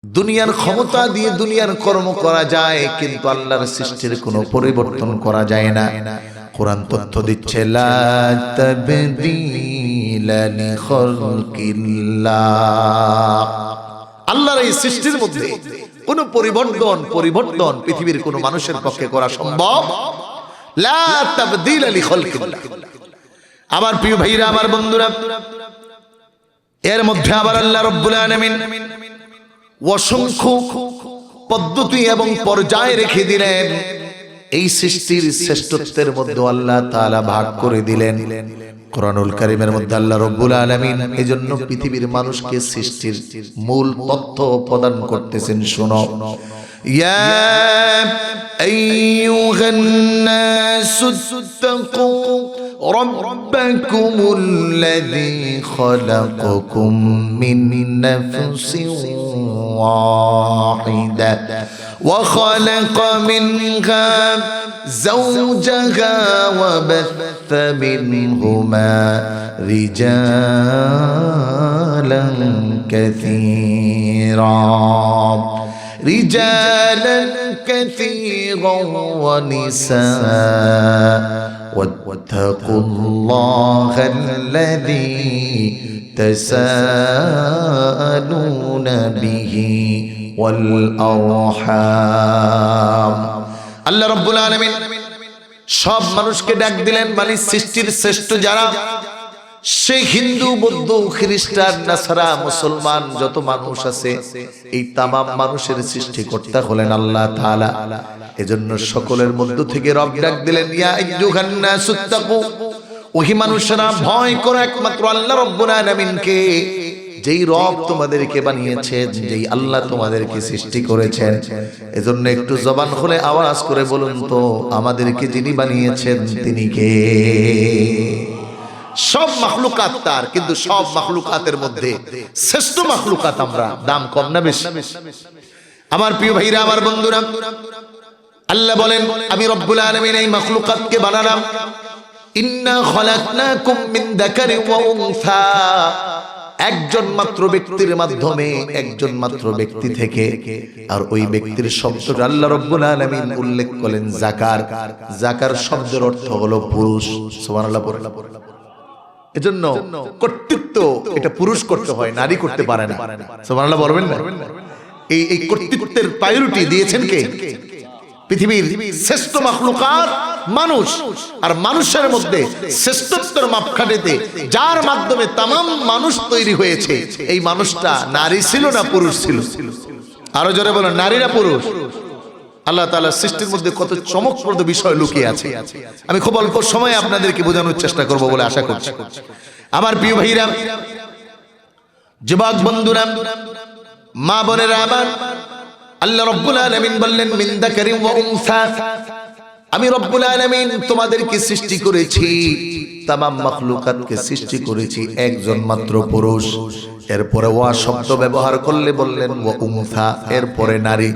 দুনিয়ার ক্ষমতা দিয়ে দুনিয়ার কর্ম করা যায়, কিন্তু আল্লাহর সৃষ্টির কোনো পরিবর্তন করা যায় না। কোরআন তথ্য দিচ্ছে লা তাবদীলা লিখালকিল্লাহ। আল্লাহর এই সৃষ্টির মধ্যে কোনো পরিবর্তন পৃথিবীর কোনো মানুষের পক্ষে করা সম্ভব লা তাবদীলা লিখালকিল্লাহ। আমার প্রিয় ভাইরা, আমার বন্ধুরা, এর মধ্যে আবার আল্লাহ রাব্বুল আলামিন অসংখ্য পদ্ধতি এবং পর্যায় রেখে দিলেন। এই সৃষ্টির শ্রেষ্ঠত্বের মধ্যে আল্লাহ তাআলা ভাগ করে দিলেন। কোরআনুল কারীমের মধ্যে আল্লাহ রাব্বুল আলামিন এজন্য পৃথিবীর মানুষকে সৃষ্টির মূল তথ্য প্রদান করতেছেন। শোনো, ইয়া আইয়ুহান নাসুত্তাকু রাব্বাকুমুল্লাযী খালাকাকুম মিন নাফসিন ওয়াহিদা ওয়া খালাকা মিনহা যাওজাহা ওয়া বাথা মিনহুমা রিজালান কাসীরা ونساء واتقوا الله الذي تساءلون به والأرحام। আল্লাহ রাব্বুল আলামিন সব মানুষকে ডাক দিলেন, মানে সৃষ্টির শ্রেষ্ঠ যারা, সে হিন্দু, বৌদ্ধ, খ্রিস্টান, নাসারা, মুসলমান যত মানুষ আছে, এই তামাম মানুষের সৃষ্টিকর্তা হলেন আল্লাহ তাআলা। এজন্য সকলের মধ্য থেকে রব ডাক দিলেন, ইয়া আইয়ুহান নাসুত্তাকু, ওহি মানুষেরা ভয় করো একমাত্র আল্লাহ রাব্বুল আলামিনকে, যেই রব তোমাদেরকে বানিয়েছেন, যেই আল্লাহ তোমাদেরকে সৃষ্টি করেছেন। এজন্য একটু জবান খুলে আওয়াজ করে বলুন তো, আমাদেরকে যিনি বানিয়েছেন তিনি কে? সব মাখলুকাত তার, কিন্তু সব মাখলুকাতের মধ্যে শ্রেষ্ঠ মাখলুকাত আমরা। দাম কম না বেশি? আমার প্রিয় ভাইরা, আমার বন্ধুরা, আল্লাহ বলেন, আমি রব্বুল আলামিন এই মাখলুকাতকে বানালাম। ইন্না খলাকনাকুম মিন যাকারিন ওয়া উনসা, একজন মাত্র ব্যক্তির মাধ্যমে, একজন মাত্র ব্যক্তি থেকে। আর ওই ব্যক্তির শব্দটা আল্লাহ রাব্বুল আলামিন উল্লেখ করলেন যাকার। যাকার শব্দের অর্থ হলো পুরুষ। সুবহানাল্লাহ। এজন্য কর্তৃত্ব এটা পুরুষ করতে হয়, নারী করতে পারে না। সুবহানাল্লাহ বলবেন না? এই কর্তৃত্বের প্রায়োরিটি দিয়েছেন কে? পৃথিবীর শ্রেষ্ঠ মাখলুকাত মানুষ। আর মানুষের মধ্যে শ্রেষ্ঠত্বের মাপকাঠিতে যার মাধ্যমে তামাম মানুষ তৈরি হয়েছে, এই মানুষটা নারী ছিল না পুরুষ ছিল? আরো জোরে বলেন, নারী না পুরুষ? আল্লাহ তাআলার সৃষ্টির মধ্যে কত চমকপ্রদ বিষয় লুকিয়ে আছে। আমি খুব অল্প সময়ে আপনাদেরকে বোঝানোর চেষ্টা করব বলে আশা করছি। আমার প্রিয় ভাইরা, যুবক বন্ধুরা, মা বোনেরা আমার, আল্লাহ রাব্বুল আলামিন বললেন, মিন যাকারিন ওয়া উনসা, আমি রব্বুল আলামিন তোমাদেরকে সৃষ্টি করেছি, তামাম মাখলুকাতকে সৃষ্টি করেছি একজন মাত্র পুরুষ। এরপরে ওয়া শব্দ ব্যবহার করলে বললেন ওয়া উনসা, এরপরে নারী।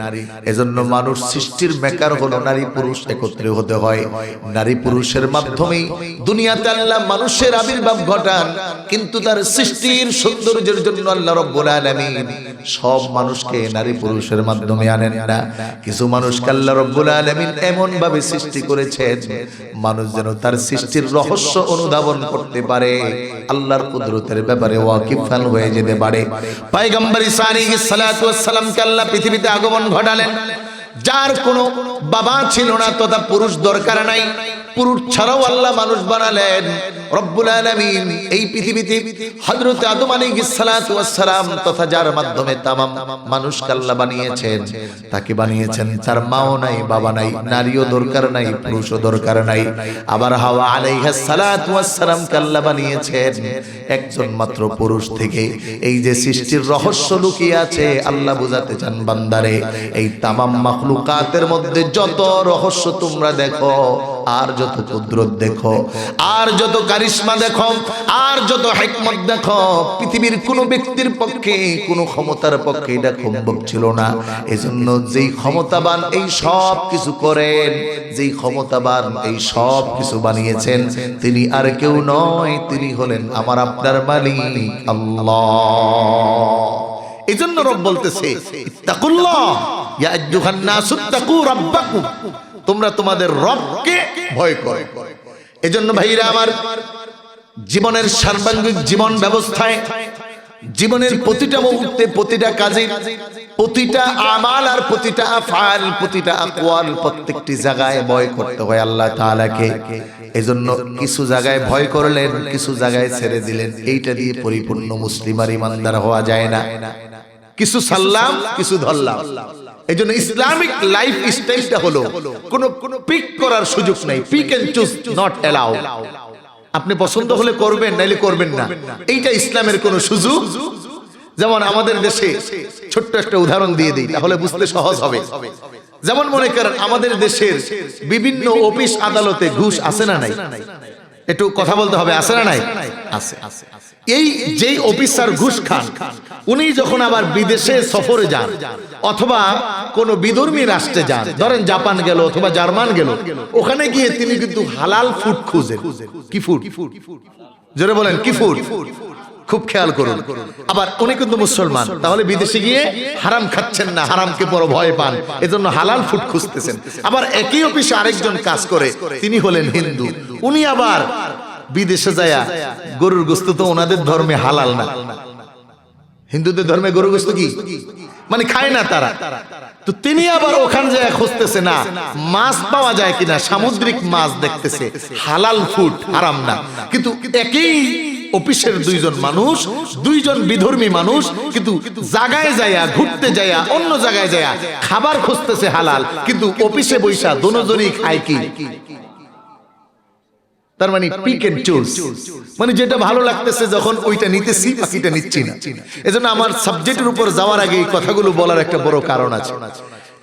এজন্য মানুষ সৃষ্টির মেকার হলো নারী পুরুষ একত্রে হতে হয়। নারী পুরুষের মাধ্যমেই দুনিয়াতে আল্লাহ মানুষের আবির্ভাব ঘটান, কিন্তু তার সৃষ্টির সৌন্দর্যের জন্য আল্লাহ রাব্বুল আলামিন সব মানুষকে নারী পুরুষের মাধ্যমে আনেন না। কিছু মানুষকে আল্লাহ রাব্বুল আলামিন এমন ভাবে সৃষ্টি করেছেন, মানুষ যেন তার সৃষ্টির রহস্য অনুধাবন করতে পারে, আল্লাহর কুদরতের ব্যাপারে ওয়াকিফান হয়ে যেতে পারে। পয়গম্বর ঈসা আলাইহিস সালাতু ওয়াস সালামকে আল্লাহ পৃথিবীতে আগমন ঘটালেন, যার কোনো বাবা ছিল না তথা পুরুষ দরকার নাই। পুরুষ ছাড়াও আল্লাহ মানুষ বানালেন। রব্বুল আলামিন এই পৃথিবীতে হযরত আদম আলাইহিস সালাতু ওয়াস সালাম তথা যার মাধ্যমে তামাম মানুষকে আল্লাহ বানিয়েছেন, তাকে বানিয়েছেন তার মাও নাই, বাবা নাই, নারীও দরকার নাই, পুরুষও দরকার নাই। আবার হাওয়া আলাইহিস সালাতু ওয়াস সালামকে আল্লাহ বানিয়েছেন একজন মাত্র পুরুষ থেকে। এই যে সৃষ্টির রহস্য লুকিয়ে আছে, আল্লাহ বোঝাতে চান বান্দারে, এই তামাম মাখলুকাতের মধ্যে যত রহস্য তোমরা দেখো, আর যত কুদরত দেখো, আর যত কারিশমা দেখো, আর যত হিকমত দেখো, পৃথিবীর কোন ব্যক্তির পক্ষে, কোন ক্ষমতার পক্ষে এটা সম্ভব ছিল না। এজন্য যেই ক্ষমতাবান এই সব কিছু করেন, যেই ক্ষমতাবান এই সব কিছু বানিয়েছেন, তিনি আর কেউ নয়, তিনি হলেন আমার আপনার মালিক আল্লাহ। এজন্য রব বলতেছে ইত্তাকুল্লাহ ইয়া আইয়ুহান নাসু ইত্তাকু রাব্বাকুম, তোমরা তোমাদের রবকে ভয় করো। এজন্য ভাইরা আমার, জীবনের সার্বাঙ্গিক জীবন ব্যবস্থায়, জীবনের প্রতিটা মুহূর্তে, প্রতিটা কাজে, প্রতিটা আমাল আর প্রতিটা আফআল, প্রতিটা আকওয়াল, প্রত্যেকটি জায়গায় ভয় করতে হয় আল্লাহ তাআলাকে। এজন্য কিছু জায়গায় ভয় করলেন, কিছু জায়গায় ছেড়ে দিলেন। এইটা দিয়ে পরিপূর্ণ মুসলিম আর ইমানদার হওয়া যায় না। কিছু সাল্লাম, কিছু ধরলাম। এজন্য ইসলামিক লাইফ স্টাইলটা হলো কোনো পিক করার সুযোগ নাই। Pick and choose not allowed. আপনি পছন্দ হলে করবেন, নাইলে করবেন না, এইটা ইসলামের কোনো সুযোগ। যেমন আমাদের দেশে ছোট্ট একটা উদাহরণ দিয়ে দিই, তাহলে বুঝতে সহজ হবে। যেমন মনে করেন আমাদের দেশের বিভিন্ন অফিস আদালতে ঘুষ আছে না নাই? একটু কথা বলতে হবে, আছে না নাই? আছে। এই যেই অফিসার ঘুষ খান, উনি যখন আবার বিদেশে সফরে যান অথবা কোন বিধর্মী রাষ্ট্রে যান, ধরেন জাপান গেল অথবা জার্মান গেল, ওখানে গিয়ে তিনি কিন্তু হালাল ফুড খুঁজেন। কি ফুড? জোরে বলেন, কি ফুড? খুব খেয়াল করুন। আবার উনি কিন্তু মুসলমান, তাহলে বিদেশে গিয়ে হারাম খাচ্ছেন না, হারামকে বড় ভয় পান, এজন্য হালাল ফুড খুঁজতেছেন। আবার একই অফিসে আরেকজন কাজ করে, তিনি হলেন হিন্দু, উনি আবার বিদেশে যায় গরুর গোশত তো ওনাদের ধর্মে হালাল না। হিন্দুদের ধর্মে গরুর গোশত কি মানে খায় না তারা, তো তিনি আবার ওখানে যায় খুঁজতেছে না মাছ পাওয়া যায় কিনা, সামুদ্রিক মাছ দেখতেছে, হালাল ফুড, হারাম না। কিন্তু একই অফিসের দুইজন মানুষ, দুইজন বিধর্মী মানুষ, কিন্তু জায়গায় যায়, ঘুরতে যায়, অন্য জায়গায় যায় খাবার খুঁজতেছে হালাল, কিন্তু অফিসে বৈশা দুজনই খায় কি? তার মানে পিক এন্ড চুজ, মানে যেটা ভালো লাগতেছে যখন ওইটা নিতেছি, বাকিটা নিচ্ছি না। এজন্য আমার সাবজেক্টের উপর যাওয়ার আগে এই কথাগুলো বলার একটা বড় কারণ আছে।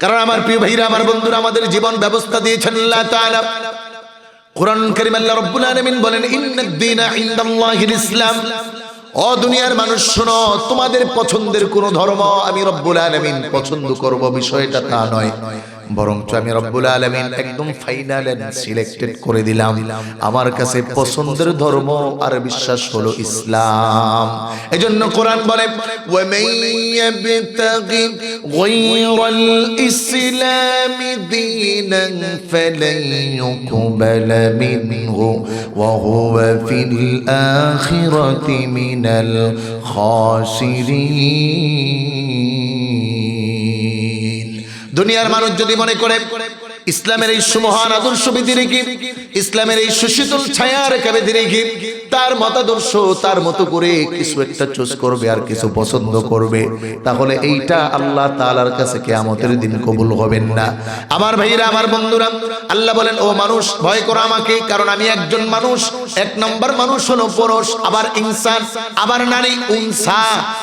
কারণ আমার প্রিয় ভাইরা, আমার বন্ধুরা, আমাদের জীবন ব্যবস্থা দিয়েছেন আল্লাহ তাআলা। কুরআন কারীম আল্লাহ রাব্বুল আলামিন বলেন, ইন্নাদ দীনা ইনদাল্লাহিল ইসলাম। ও দুনিয়ার মানুষ শোনো, তোমাদের পছন্দের কোন ধর্ম আমি রব্বুল আলামিন পছন্দ করব বিষয়টা তা নয়, বরঞ্চ আমি রব্বুল আলামিন একদম ফাইনাল এন্ড সিলেক্টেড করে দিলাম, আমার কাছে পছন্দের ধর্ম আর বিশ্বাস হলো ইসলাম। এজন্য কোরআন বলে, ওয়া মান ইয়াবতাগি গায়রাল ইসলামি দীনান ফালান ইউকবালা মিনহু ওয়া হুয়া ফিল আখিরাতি মিনাল খাসিরিন। দুনিয়ার মানুষ যদি মনে করে ইসলামের এই সুমহান আদর্শ বিধি রেখে, ইসলামের এই সুশীতল ছায়া রেখে বিধি রেখে তার মতাদর্শ, তার মতো করে কিছু একটা চুজ করবে আর কিছু পছন্দ করবে, তাহলে এইটা আল্লাহ তাআলার কাছে কিয়ামতের দিন কবুল হবেন না। আমার ভাইরা, আমার বন্ধুরা, আল্লাহ বলেন, ও মানুষ ভয় করো আমাকে, কারণ আমি একজন মানুষ। এক নম্বর মানুষ হলো পুরুষ, আবার ইনসান, আবার নারী উনসা।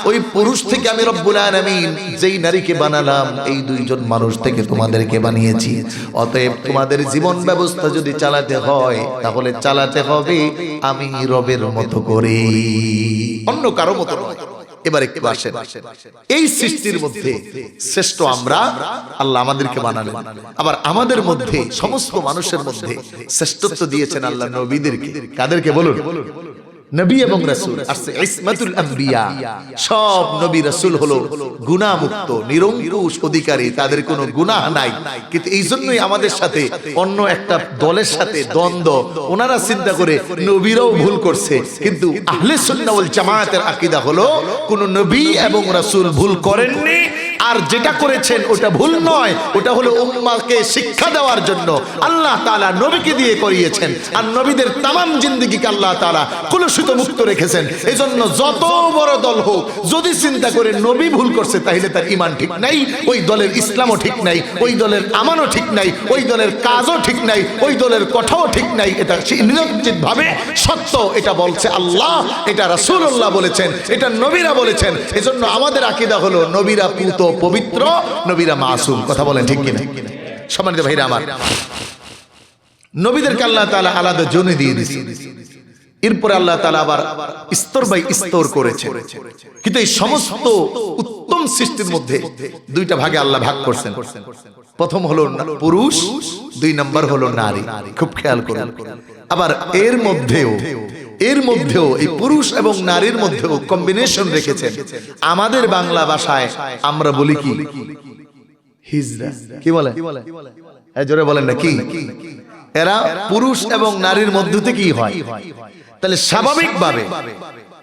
ওই পুরুষ থেকে আমি রব্বুল আলামিন যেই নারীকে বানালাম, এই দুইজন মানুষ থেকে তোমাদেরকে বানিয়েছি। অতএব তোমাদের জীবন ব্যবস্থা যদি চালাতে হয়, তাহলে চালাতে হবে আমি রবের মতো করে, অন্য কারো মতো নয়। এবার একটু আসেন, এই সৃষ্টির মধ্যে শ্রেষ্ঠ আমরা, আল্লাহ আমাদেরকে বানালেন। আবার আমাদের মধ্যে, সমস্ত মানুষের মধ্যে শ্রেষ্ঠত্ব দিয়েছেন আল্লাহ নবীদেরকে। কাদেরকে বলুন? নবী এবং রাসূল। ইসমাতুল আম্বিয়া, সব নবী রাসূল হলো গুনাহ মুক্ত, নিরঙ্কুশ অধিকারী, তাদের কোনো গুনাহ নাই। কিন্তু এই জন্যই আমাদের সাথে অন্য একটা দলের সাথে দ্বন্দ্ব। ওনারা চিন্তা করে নবীরাও ভুল করছে, কিন্তু আহলে সুন্নাহ ওয়াল জামায়াতের আকীদা হলো কোন নবী এবং রাসূল ভুল করেননি, আর যেটা করেছেন ওটা ভুল নয়, ওটা হলো উম্মাহকে শিক্ষা দেওয়ার জন্য আল্লাহ তাআলা নবীকে দিয়ে করিয়েছেন। আর নবীদের তামাম জিন্দেগিকে আল্লাহ তাআলা কলুষিত মুক্ত রেখেছেন। এজন্য যত বড় দল হোক, যদি চিন্তা করে নবী ভুল করছে, তাহলে তার ঈমান ঠিক নাই, ওই দলের ইসলামও ঠিক নাই, ওই দলের আমানও ঠিক নাই, ওই দলের কাজও ঠিক নাই, ওই দলের কথাও ঠিক নাই। এটা নিশ্চিতভাবে সত্য। এটা বলছে আল্লাহ, এটা রাসূলুল্লাহ বলেছেন, এটা নবীরা বলেছেন। এজন্য আমাদের আকীদা হলো নবীরা পুত পবিত্র, নবীরা মাসুম। কথা বলেন ঠিক কিনা? সম্মানিত ভাইরা আমার, নবীদেরকে আল্লাহ তাআলা আলাদা জোনে দিয়ে দিয়েছেন। এরপরে আল্লাহ তাআলা আবার স্তর বাই স্তর করেছেন। কিন্তু এই সমস্ত উত্তম সৃষ্টির মধ্যে দুইটা ভাগে আল্লাহ ভাগ করছেন। প্রথম হলো পুরুষ, দুই নম্বর হলো নারী। খুব খেয়াল করুন। আবার এর মধ্যেও এর মধ্যেও এই পুরুষ এবং নারীর মধ্যেও কম্বিনেশন রেখেছেন। আমাদের বাংলা ভাষায় আমরা বলি কি? হিজড়া। কি বলে? জোরে বলেন না কি? এরা পুরুষ এবং নারীর মধ্য থেকেই হয়। তাহলে স্বাভাবিকভাবে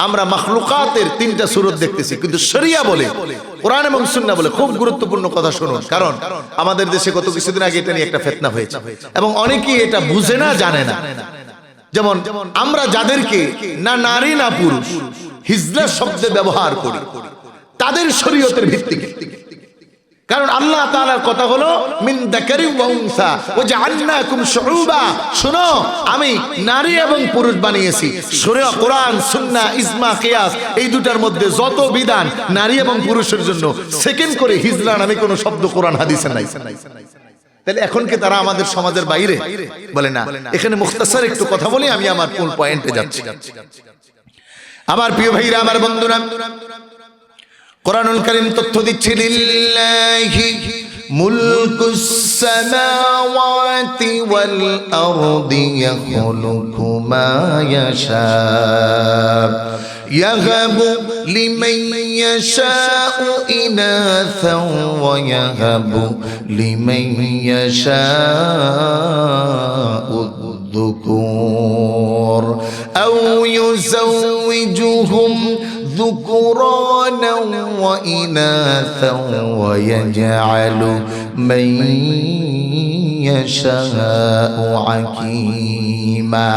আমরা মাখলুকাতের তিনটা সূরত দেখতেছি, কিন্তু শরিয়া বলে, কোরআন এবং সুন্নাহ বলে। খুব গুরুত্বপূর্ণ কথা শুনুন, কারণ আমাদের দেশে গত কিছুদিন আগে এটা নিয়ে একটা ফিতনা হয়েছে এবং অনেকেই এটা বুঝে না, জানে না। যেমন আমরা যাদেরকে না নারী না পুরুষ হিজড়া শব্দে ব্যবহার করি, তাদের শরীয়তের ভিত্তি, কারণ আল্লাহ তাআলার কথা হলো মিন যাকারি ওয়া উনসা ওয়া জাআলনাকুম শুউবা। শুনো, আমি নারী এবং পুরুষ বানিয়েছি। শরিয়া, কোরআন, সুন্নাহ, ইজমা, কিয়াস, এই দুটার মধ্যে যত বিধান নারী এবং পুরুষের জন্য, সেকেন্ড করে হিজড়া নামে কোনো শব্দ কোরআন হাদিসে নাই। তাহলে এখন কি তারা আমাদের সমাজের বাইরে? বলে না। এখানে মুখতাসার একটু কথা বলি, আমি আমার মূল পয়েন্টে যাচ্ছি। আমার প্রিয় ভাইরা, আমার বন্ধুরা, কোরআনুল কারীম তথ্য দিচ্ছে লিল্লাহি মুলকুস সামাওয়াতি ওয়াল আরদি ইয়াখলুকু মা ইয়াশা ইয়াহাবু লিমান ইয়াশাউ ইনাসাও ওয়া ইয়াহাবু লিমান ইয়াশাউ الذكور أو يزوجهم ذكرانا وإناثا ويجعل من يشاء عقيما।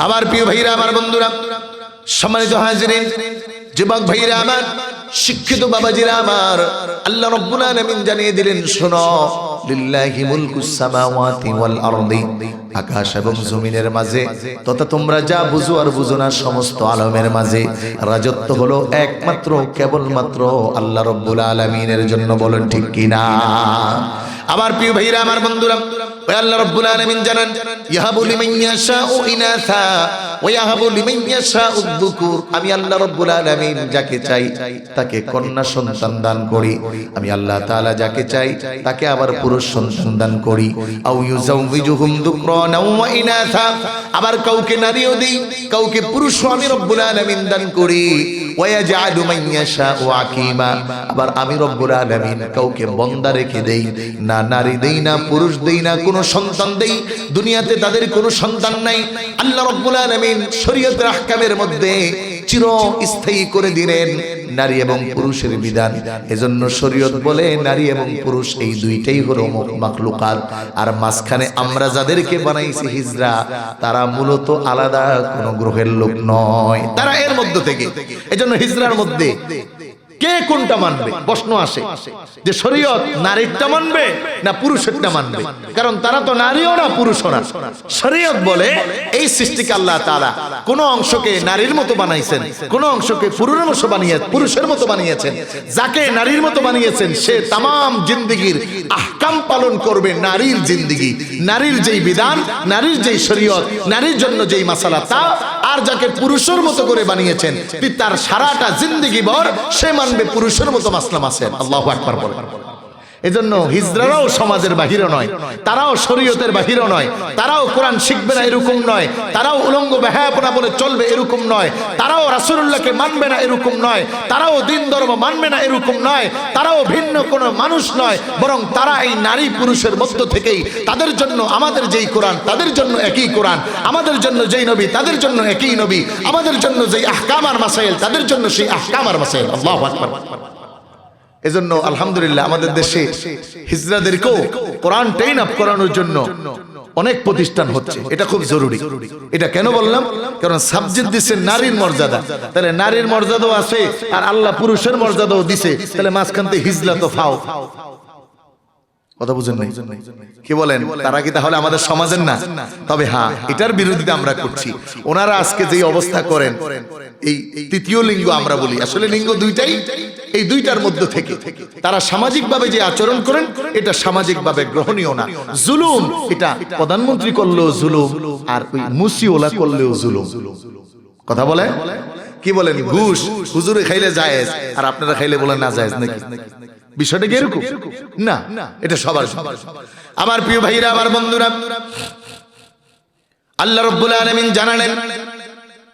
আমার প্রিয় ভাইরা, আমার বন্ধুরা, সম্মানিত হাজিরিন, যুবক ভাইরা আমার, শিক্ষিত বাবাজিরা আমার, আল্লাহ রাব্বুল আলামিন জানিয়ে দিলেন, শোনো, লিল্লাহি মুলকুস সামাওয়াতি ওয়াল আরদি, আকাশ এবং জমিনের মাঝে তথা তোমরা যা বুঝো আর বুঝো না সমস্ত আলমের মাঝে রাজত্ব হলো একমাত্র কেবলমাত্র আল্লাহ রাব্বুল আলামিনের জন্য। বলেন ঠিক কিনা? আমার প্রিয় ভাইরা, আমার বন্ধুরা, ওই আল্লাহ রাব্বুল আলামিন জানান, ইয়াহাবু লিমান ইয়াশাউ ইনাসা ওয়া ইয়াহাবু লিমান ইয়াশাউ যুকুর। আমি আল্লাহ রাব্বুল আলামিন যাকে চাই তাকে কন্যা সন্তান দান করি, আমি আল্লাহ তাআলা যাকে চাই তাকে আবার পুরুষ সন্তান দান করি। আও ইউযাউযুহুম যুকরানা ওয়া ইনাসা, আবার কাউকে নারীও দেই, কাউকে পুরুষও আমি রব্বুল আলামিন দান করি। ওয়া ইয়াজআলু মান ইয়াশাউ আকীমা, আবার আমি রব্বুল আলামিন কাউকে বন্দা রেখে দেই, না নারী দেই না পুরুষ দেই না কোনো সন্তান দেই, দুনিয়াতে তাদের কোনো সন্তান নাই। আল্লাহ রাব্বুল আলামিন শরীয়তের আহকামের মধ্যে চিরস্থায়ী করে দিলেন নারী এবং পুরুষের বিধান। এজন্য শরীয়ত বলে নারী এবং পুরুষ এই দুইটাই হলো মাখলুকাত। আর মাঝখানে আমরা যাদেরকে বানাইছি হিজড়া, তারা মূলত আলাদা কোনো গ্রহের লোক নয়, তারা এর মধ্য থেকে। এজন্য হিজড়ার মধ্যে কে কোনটা মানবে প্রশ্ন আসে, যে শরীয়ত নারীরটা মানবে না পুরুষেরটা মানবে, কারণ তারা তো নারীও না পুরুষও না। শরীয়ত বলে এই সৃষ্টিকে আল্লাহ তাআলা কোন অংশকে নারীর মতো বানাইছেন, কোন অংশকে পুরুষের মতো বানিয়েছেন। যাকে নারীর মতো বানিয়েছেন সে তামাম জিন্দেগির আহকাম পালন করবে নারীর জিন্দেগি, নারীর যেই বিধান, নারীর যেই শরীয়ত, নারীর জন্য যেই মাসালা তা। আর যাকে পুরুষের মতো করে বানিয়েছেন তার সারাটা জিন্দেগি ভর সে মানবে পুরুষের মতো মাসলা মাসেন। আল্লাহু আকবার বলেন। এজন্য হিজড়ারাও সমাজের বাহিরে নয়, তারাও শরীয়তের বাহিরে নয়, তারাও কোরআন শিখবে না এরকম নয়, তারাও উলঙ্গ বেহায়াপনা বলে চলবে এরকম নয়, তারাও রাসূলুল্লাহকে মানবে না এরকম নয়, তারাও দিন ধর্ম মানবে না এরকম নয়, তারাও ভিন্ন কোনো মানুষ নয়, বরং তারা এই নারী পুরুষের মধ্য থেকেই তাদের জন্য আমাদের যেই কোরআন তাদের জন্য একই কোরআন, আমাদের জন্য যেই নবী তাদের জন্য একই নবী, আমাদের জন্য যেই আহকাম আর মাসাইল তাদের জন্য সেই আহকাম আর মাসাইল। আল্লাহু আকবার। এজন্য আলহামদুলিল্লাহ আমাদের দেশে হিজড়াদেরকেও কোরআন ট্রেন আপ করানোর জন্য অনেক প্রতিষ্ঠান হচ্ছে, এটা খুব জরুরি। এটা কেন বললাম? কারণ সাবজেক্ট দিচ্ছে নারীর মর্যাদা, তাহলে নারীর মর্যাদাও আছে আর আল্লাহ পুরুষের মর্যাদাও দিছে, তাহলে মাঝখান থেকে হিজড়া তো ফাও। কথা বুঝেন নাই? কি বলেন? তারা কি তাহলে আমাদের সমাজের না? তবে হ্যাঁ, এটার বিরোধিতা আমরা করছি। ওনারা আজকে যে অবস্থা করেন, এই তৃতীয় লিঙ্গ আমরা বলি, আসলে লিঙ্গ দুইটাই, এই দুইটার মধ্য থেকে তারা সামাজিকভাবে যে আচরণ করেন এটা সামাজিকভাবে গ্রহণীয় না। জুলুম, এটা প্রধানমন্ত্রী করলেও জুলুম আর ওই মুসিওলা করলেও জুলুম। কথা বলে কি বলেন? ঘুষ হুজুরে খাইলে জায়েজ আর আপনারা খাইলে বলেন না জায়েজ নাকি? বিষয়টা কি এরকম না? এটা সবার। আমার প্রিয় ভাইরা, আমার বন্ধুরা, আল্লাহ রাব্বুল আলামিন জানালেন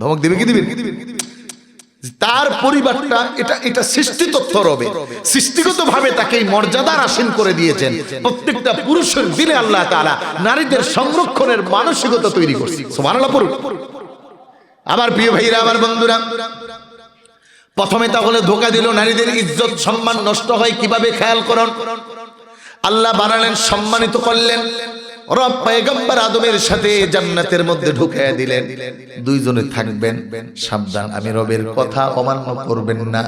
ধমক দিবে কি দিবে? তার পরিবারটা এটা সৃষ্টি তথ্য রবে, সৃষ্টিগত ভাবে তাকে মর্যাদার আসীন করে দিয়েছেন। প্রত্যেকটা পুরুষের দিলে আল্লাহ তাআলা নারীদের সংরক্ষণের মানসিকতা তৈরি করছে। সুবহানাল্লাহ পড়ুন। আমার প্রিয় ভাইরা, আমার বন্ধুরা, প্রথমে তাহলে ধোঁকা দিল, নারীদের ইজ্জত সম্মান নষ্ট হয় কিভাবে খেয়াল করুন। আল্লাহ বানালেন, সম্মানিত করলেন, রব পয়গম্বর আদমের সাথে জান্নাতের মধ্যে ঢুকিয়ে দিলেন। দুইজনে থাকবেন, সাবধান, আমি রবের কথা অমান্য করবেন না,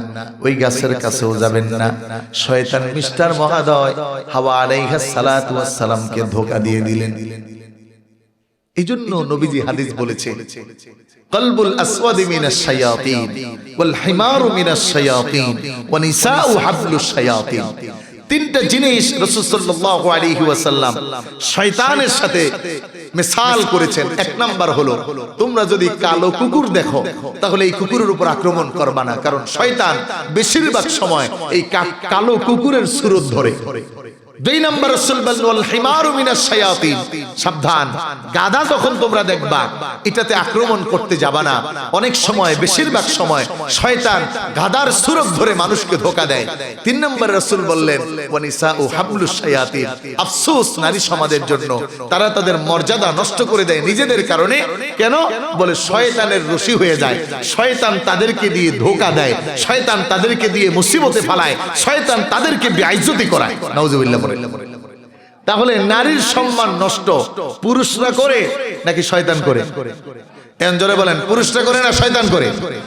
ওই গাছের কাছেও যাবেন না। শয়তান মিস্টার মহাদয় হাওয়া আলাইহিস সালাতু ওয়াস সালামকে ধোঁকা দিয়ে দিলেন। এইজন্য নবীজি হাদিস বলেছে, কলবুল আসওয়াদি মিনাশ শায়াতিন ওয়াল হিমারু মিনাশ শায়াতিন ওয়া নিসাউ হাবলুশ শায়াতিন। তিনটা জিনিস রাসূল সাল্লাল্লাহু আলাইহি ওয়াসাল্লাম শয়তানের সাথে মিসাল করেছেন। এক নাম্বার হলো, তোমরা যদি কালো কুকুর দেখো তাহলে এই কুকুরের উপর আক্রমণ করবা না, কারণ শয়তান বেশিরভাগ সময় এই কালো কুকুরের সুরত ধরে। দুই নাম্বার রাসূল বলেন, ওয়াল হিমারু মিনাশ শায়াতিন, সাবধান, গাধা যখন তোমরা দেখবা এটাতে আক্রমণ করতে যাবা না। অনেক সময়, বেশিরভাগ সময় শয়তান গাধার সুরত ধরে মানুষকে ধোঁকা দেয়। তিন নম্বর রাসূল বললেন, ওয়া নিসাউ হাবলুশ শায়াতিন, আফসোস নারী সমাজের জন্য, তারা তাদের মর্যাদা নষ্ট করে দেয় নিজেদের কারণে। কেন? বলে শয়তানের রশি হয়ে যায়, শয়তান তাদেরকে দিয়ে ধোঁকা দেয়, শয়তান তাদেরকে দিয়ে মুসিবতে ফেলায়, শয়তান তাদেরকে বেইজ্জতি করায়। নাউজুবিল্লাহ। তাহলে নারীর সম্মান নষ্ট পুরুষরা করে নাকি শয়তান করে? জোরে বলেন, পুরুষরা করে না শয়তান করে?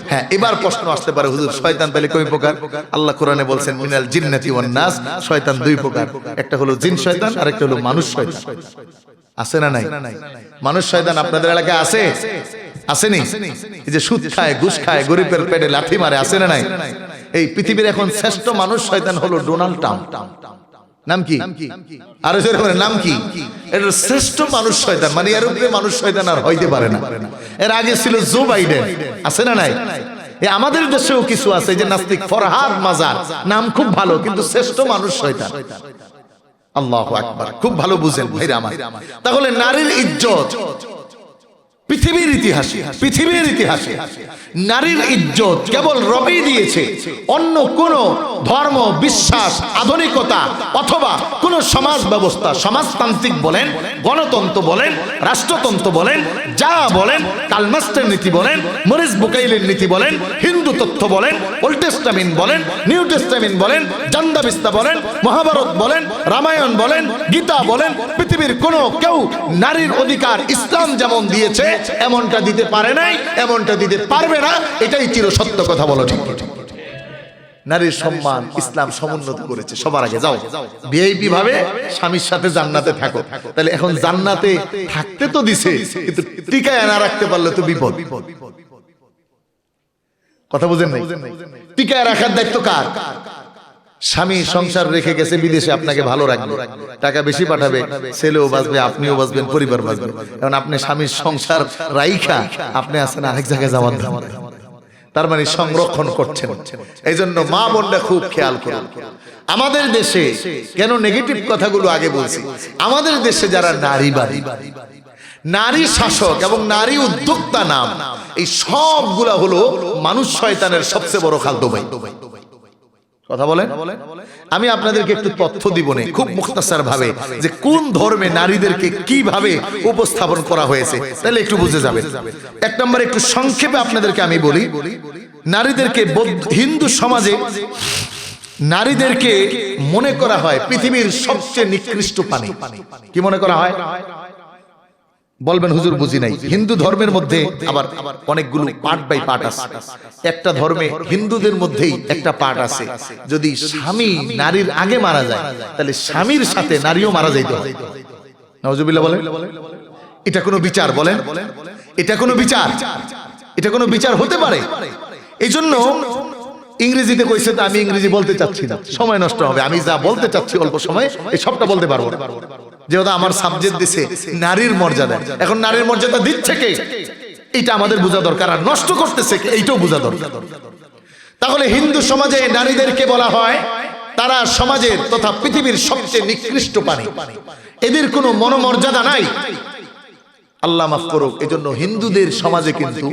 হ্যাঁ, এবার প্রশ্ন আসতে পারে, হুজুর শয়তান তাহলে কয় প্রকার? আল্লাহ কোরআনে বলছেন, মিনাল জিন্নাতি ওয়ান নাস, শয়তান দুই প্রকার, একটা হলো জিন শয়তান আর একটা হলো মানুষ শয়তান। আছে না নাই? মানুষ শয়তান আপনাদের এলাকায় আছে? আসেনি? এই যে সুদ খায়, ঘুষ খায়, গরিবের পেটে লাথি মারে, আছে না নাই? এই পৃথিবীর এখন শ্রেষ্ঠ মানুষ শয়তান হলো ডোনাল্ড ট্রাম্প। নাম কি? আর নাম কি? এর শ্রেষ্ঠ মানুষ শয়তান, মানে এর উপরে মানুষ শয়তান আর হইতে পারে না। এর আগে ছিল জো বাইডেন, আছে না নাই? আমাদের দেশেও কিছু আছে, যে নাস্তিক ফরহাদ মাজার, নাম খুব ভালো কিন্তু শ্রেষ্ঠ মানুষ শয়তান। আল্লাহু আকবার, খুব ভালো বুঝেন ভাইরা আমার। তাহলে নারীর ইজ্জত পৃথিবীর ইতিহাসে নারীর ইজ্জত কেবল রবই দিয়েছে। অন্য কোন ধর্ম, বিশ্বাস, আধুনিকতা অথবা কোন সমাজ ব্যবস্থা, সমাজতান্ত্রিক বলেন, গণতন্ত্র বলেন, রাষ্ট্রতন্ত্র বলেন, যা বলেন, কালমাস্টের নীতি বলেন, মরিস বুকাইলের নীতি বলেন, হিন্দু তত্ত্ব বলেন, ওল্ড টেস্টামেন্ট বলেন, নিউ টেস্টামেন্ট বলেন, জান্দাবিস্তা বলেন, মহাভারত বলেন, রামায়ণ বলেন, গীতা বলেন, পৃথিবীর কেউ নারীর অধিকার ইসলাম যেমন দিয়েছে এমনটা দিতে পারে নাই, এমনটা দিতে পারবে না। এটাই চির সত্য কথা, বলো ঠিক? নারীর সম্মান ইসলাম সমুন্নত করেছে। সবার আগে যাও ভিআইপি ভাবে স্বামীর সাথে জান্নাতে থাকো। তাহলে এখন জান্নাতে থাকতে তো দিছে, কিন্তু টিকায় না রাখতে পারলে তো বিপদ। কথা বুঝেন নাই? টিকায় রাখার দায়িত্ব কার? স্বামী সংসার রেখে গেছে বিদেশে, আপনাকে ভালো রাখবে, টাকা বেশি পাঠাবে, ছেলেও বাঁচবে, আপনিও বাঁচবেন, পরিবার বাঁচবে। কারণ আপনি স্বামীর সংসার রাইখা আপনি আছেন আরেক জায়গায় যাওয়ার ধারণা, তার মানে সংরক্ষণ করছেন। এই জন্য মা বোনরা খুব খেয়াল করুন। আমাদের দেশে কেন নেগেটিভ কথাগুলো আগে বলছি, আমাদের দেশে যারা নারীবাদী, নারী শাসক এবং নারী উদ্যোক্তা নাম, এই সবগুলা হলো মানুষ শয়তানের সবচেয়ে বড় খাদ্যবাহী। কথা বলেন। আমি আপনাদেরকে একটু তথ্য দিব না, খুব মুখতাসার ভাবে, যে কোন ধর্মে নারীদেরকে কিভাবে উপস্থাপন করা হয়েছে, তাহলে একটু বুঝে যাবেন। এক নম্বরে একটু সংক্ষেপে আপনাদেরকে আমি বলি, নারীদেরকে হিন্দু সমাজে নারীদেরকে মনে করা হয় পৃথিবীর সবচেয়ে নিকৃষ্ট প্রাণী। কি মনে করা হয়? বলবেন হুজুর বুঝি নাই। হিন্দু ধর্মের মধ্যে আবার অনেকগুলো পার্ট বাই পার্ট আছে। একটা ধর্মে হিন্দুদের মধ্যেই একটা পার্ট আছে, যদি স্বামী নারীর আগে মারা যায় তাহলে স্বামীর সাথে নারীও মারা যাইতে হবে। নাউজুবিল্লাহ বলেন। এটা কোনো বিচার? বলেন, এটা কোনো বিচার? এটা কোনো বিচার হতে পারে? এই জন্য ইংরেজিতে কইছে, তো আমি ইংরেজি বলতে চাচ্ছি না, সময় নষ্ট হবে। আমি যা বলতে চাচ্ছি অল্প সময় এই সবটা বলতে পারবো না, যেহেতু আমার সাবজেক্ট দিছে নারীর মর্যাদা। এখন নারীর মর্যাদা দিচ্ছে কে, এটা আমাদের বোঝা দরকার, আর নষ্ট করতেছে কে এইটাও বোঝা দরকার। তাহলে হিন্দু সমাজে নারীদেরকে বলা হয় তারা সমাজের তথা পৃথিবীর সবচেয়ে নিকৃষ্ট প্রাণী, এদের কোনো মনোমর্যাদা নাই। আল্লাহ মাফ করুক। এজন্য হিন্দুদের সমাজে কিন্তু